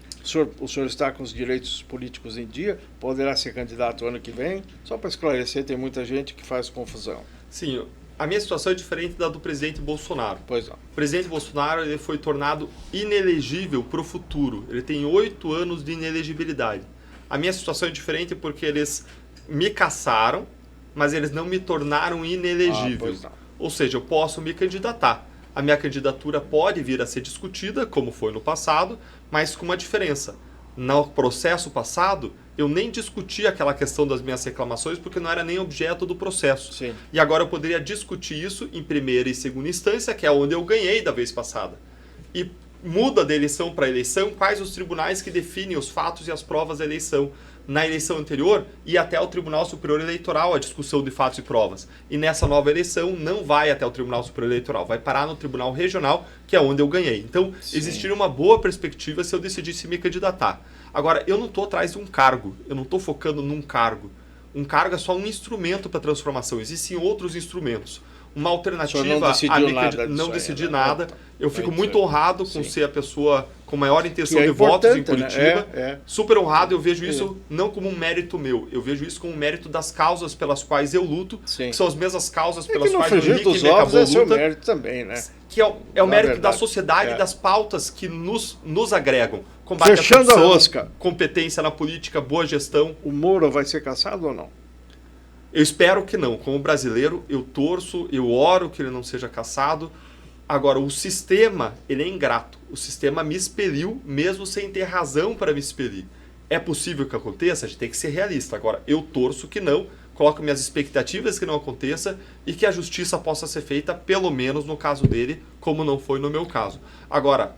O senhor está com os direitos políticos em dia? Poderá ser candidato ano que vem? Só para esclarecer, tem muita gente que faz confusão. Sim, a minha situação é diferente da do presidente Bolsonaro. Pois não. O presidente Bolsonaro ele foi tornado inelegível para o futuro. Ele tem 8 anos de inelegibilidade. A minha situação é diferente porque eles me caçaram, mas eles não me tornaram inelegível. Ou seja, eu posso me candidatar. A minha candidatura pode vir a ser discutida, como foi no passado, mas com uma diferença. No processo passado, eu nem discuti aquela questão das minhas reclamações porque não era nem objeto do processo. Sim. E agora eu poderia discutir isso em primeira e segunda instância, que é onde eu ganhei da vez passada. E muda de eleição para eleição quais os tribunais que definem os fatos e as provas da eleição. Na eleição anterior, ia até o Tribunal Superior Eleitoral a discussão de fatos e provas. E nessa nova eleição, não vai até o Tribunal Superior Eleitoral, vai parar no Tribunal Regional, que é onde eu ganhei. Então, existiria uma boa perspectiva se eu decidisse me candidatar. Agora, eu não estou atrás de um cargo, eu não estou focando num cargo. Um cargo é só um instrumento para transformação, existem outros instrumentos. uma alternativa. não decidiu a nada não disso decidi aí, né? nada. Eu fico muito honrado com Sim. ser a pessoa com maior intenção Que é de votos em importante, né? Curitiba. Super honrado, eu vejo isso não como um mérito meu, eu vejo isso como um mérito das causas pelas quais eu luto, Sim. que são as mesmas causas É pelas que no quais o frigir Henrique dos me ovos acabou é seu luta. mérito também, né? Que é o Na mérito da verdade, sociedade é. e das pautas que nos agregam. Combate Fechando à a corrupção, rosca. competência na política, boa gestão. O Moura vai ser cassado ou não? Eu espero que não. Como brasileiro, eu torço, eu oro que ele não seja cassado. Agora, o sistema, ele é ingrato. O sistema me expeliu, mesmo sem ter razão para me expelir. É possível que aconteça? A gente tem que ser realista. Agora, eu torço que não, coloco minhas expectativas que não aconteça e que a justiça possa ser feita, pelo menos no caso dele, como não foi no meu caso. Agora,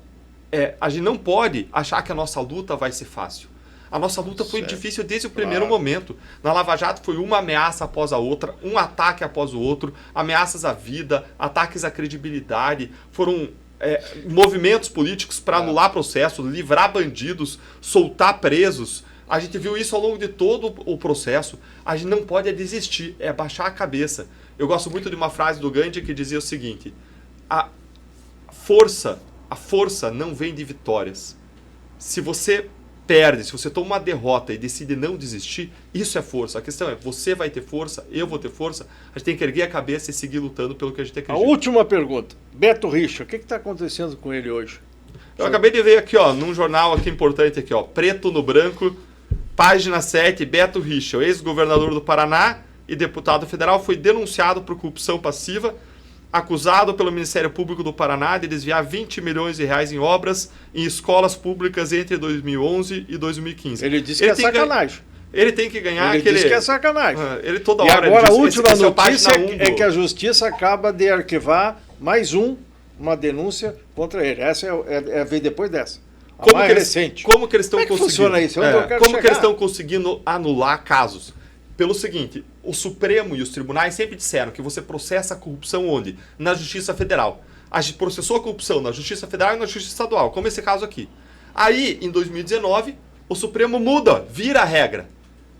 a gente não pode achar que a nossa luta vai ser fácil. A nossa luta foi difícil desde o primeiro momento. Na Lava Jato foi uma ameaça após a outra, um ataque após o outro, ameaças à vida, ataques à credibilidade, foram movimentos políticos para anular processos, livrar bandidos, soltar presos. A gente viu isso ao longo de todo o processo. A gente não pode desistir, é baixar a cabeça. Eu gosto muito de uma frase do Gandhi que dizia o seguinte: a força não vem de vitórias. Se você perde, se você toma uma derrota e decide não desistir, isso é força. A questão é, você vai ter força, eu vou ter força, a gente tem que erguer a cabeça e seguir lutando pelo que a gente acredita. A última pergunta. Beto Richa, o que está acontecendo com ele hoje? Eu acabei de ver aqui, num jornal aqui importante aqui, preto no branco, página 7, Beto Richa, o ex-governador do Paraná e deputado federal, foi denunciado por corrupção passiva, acusado pelo Ministério Público do Paraná de desviar 20 milhões de reais em obras em escolas públicas entre 2011 e 2015. Ele disse que é sacanagem. Ele tem que ganhar Ele disse que é sacanagem. Ele toda E hora agora a ele diz, última esse notícia é que a Justiça acaba de arquivar mais uma denúncia contra ele. Essa veio depois dessa. Como que eles estão Como é que conseguindo? funciona isso? Onde eu quero como que chegar? eles estão conseguindo anular casos? Pelo seguinte, o Supremo e os tribunais sempre disseram que você processa a corrupção onde? Na Justiça Federal. A gente processou a corrupção na Justiça Federal e na Justiça Estadual, como esse caso aqui. Aí, em 2019, o Supremo muda, vira a regra.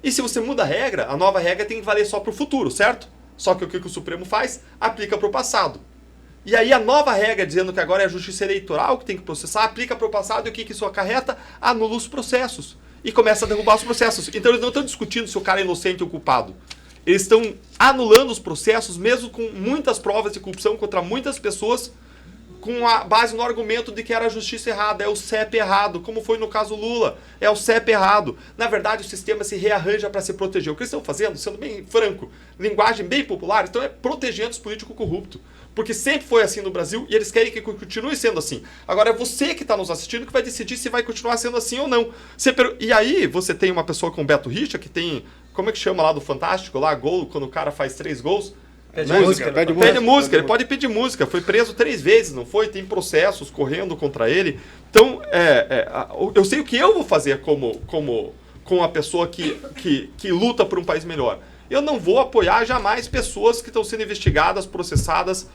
E se você muda a regra, a nova regra tem que valer só para o futuro, certo? Só que o que o Supremo faz? Aplica para o passado. E aí a nova regra, dizendo que agora é a Justiça Eleitoral que tem que processar, aplica para o passado e o que isso acarreta? Anula os processos. E começa a derrubar os processos. Então eles não estão discutindo se o cara é inocente ou culpado. Eles estão anulando os processos, mesmo com muitas provas de corrupção contra muitas pessoas, com a base no argumento de que era a justiça errada, é o CEP errado, como foi no caso Lula, é o CEP errado. Na verdade, o sistema se rearranja para se proteger. O que eles estão fazendo, sendo bem franco, linguagem bem popular, então é protegendo os políticos corruptos. Porque sempre foi assim no Brasil e eles querem que continue sendo assim. Agora é você que está nos assistindo que vai decidir se vai continuar sendo assim ou não. E aí você tem uma pessoa como Beto Richa, que tem, como é que chama lá do Fantástico, lá, gol, quando o cara faz 3 gols. Pede música, ele pode pedir música. Foi preso 3 vezes, não foi? Tem processos correndo contra ele. Então, eu sei o que eu vou fazer como a pessoa que luta por um país melhor. Eu não vou apoiar jamais pessoas que estão sendo investigadas, processadas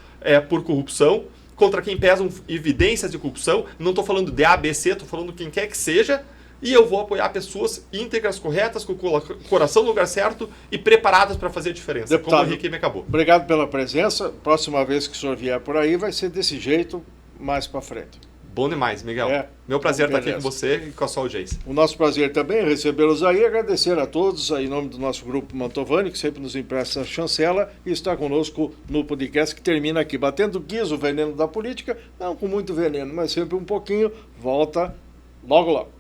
por corrupção, contra quem pesam evidências de corrupção. Não estou falando de A, B, C, estou falando quem quer que seja. E eu vou apoiar pessoas íntegras, corretas, com o coração no lugar certo e preparadas para fazer a diferença. Deputado, como o Henrique me acabou. Obrigado pela presença. Próxima vez que o senhor vier por aí, vai ser desse jeito, mais para frente. Bom demais, Miguel. Meu prazer estar aqui com você e com a sua audiência. O nosso prazer também é recebê-los aí, agradecer a todos, em nome do nosso grupo Mantovani, que sempre nos empresta a chancela e está conosco no podcast que termina aqui, batendo guiso, o veneno da política, não com muito veneno, mas sempre um pouquinho, volta logo logo.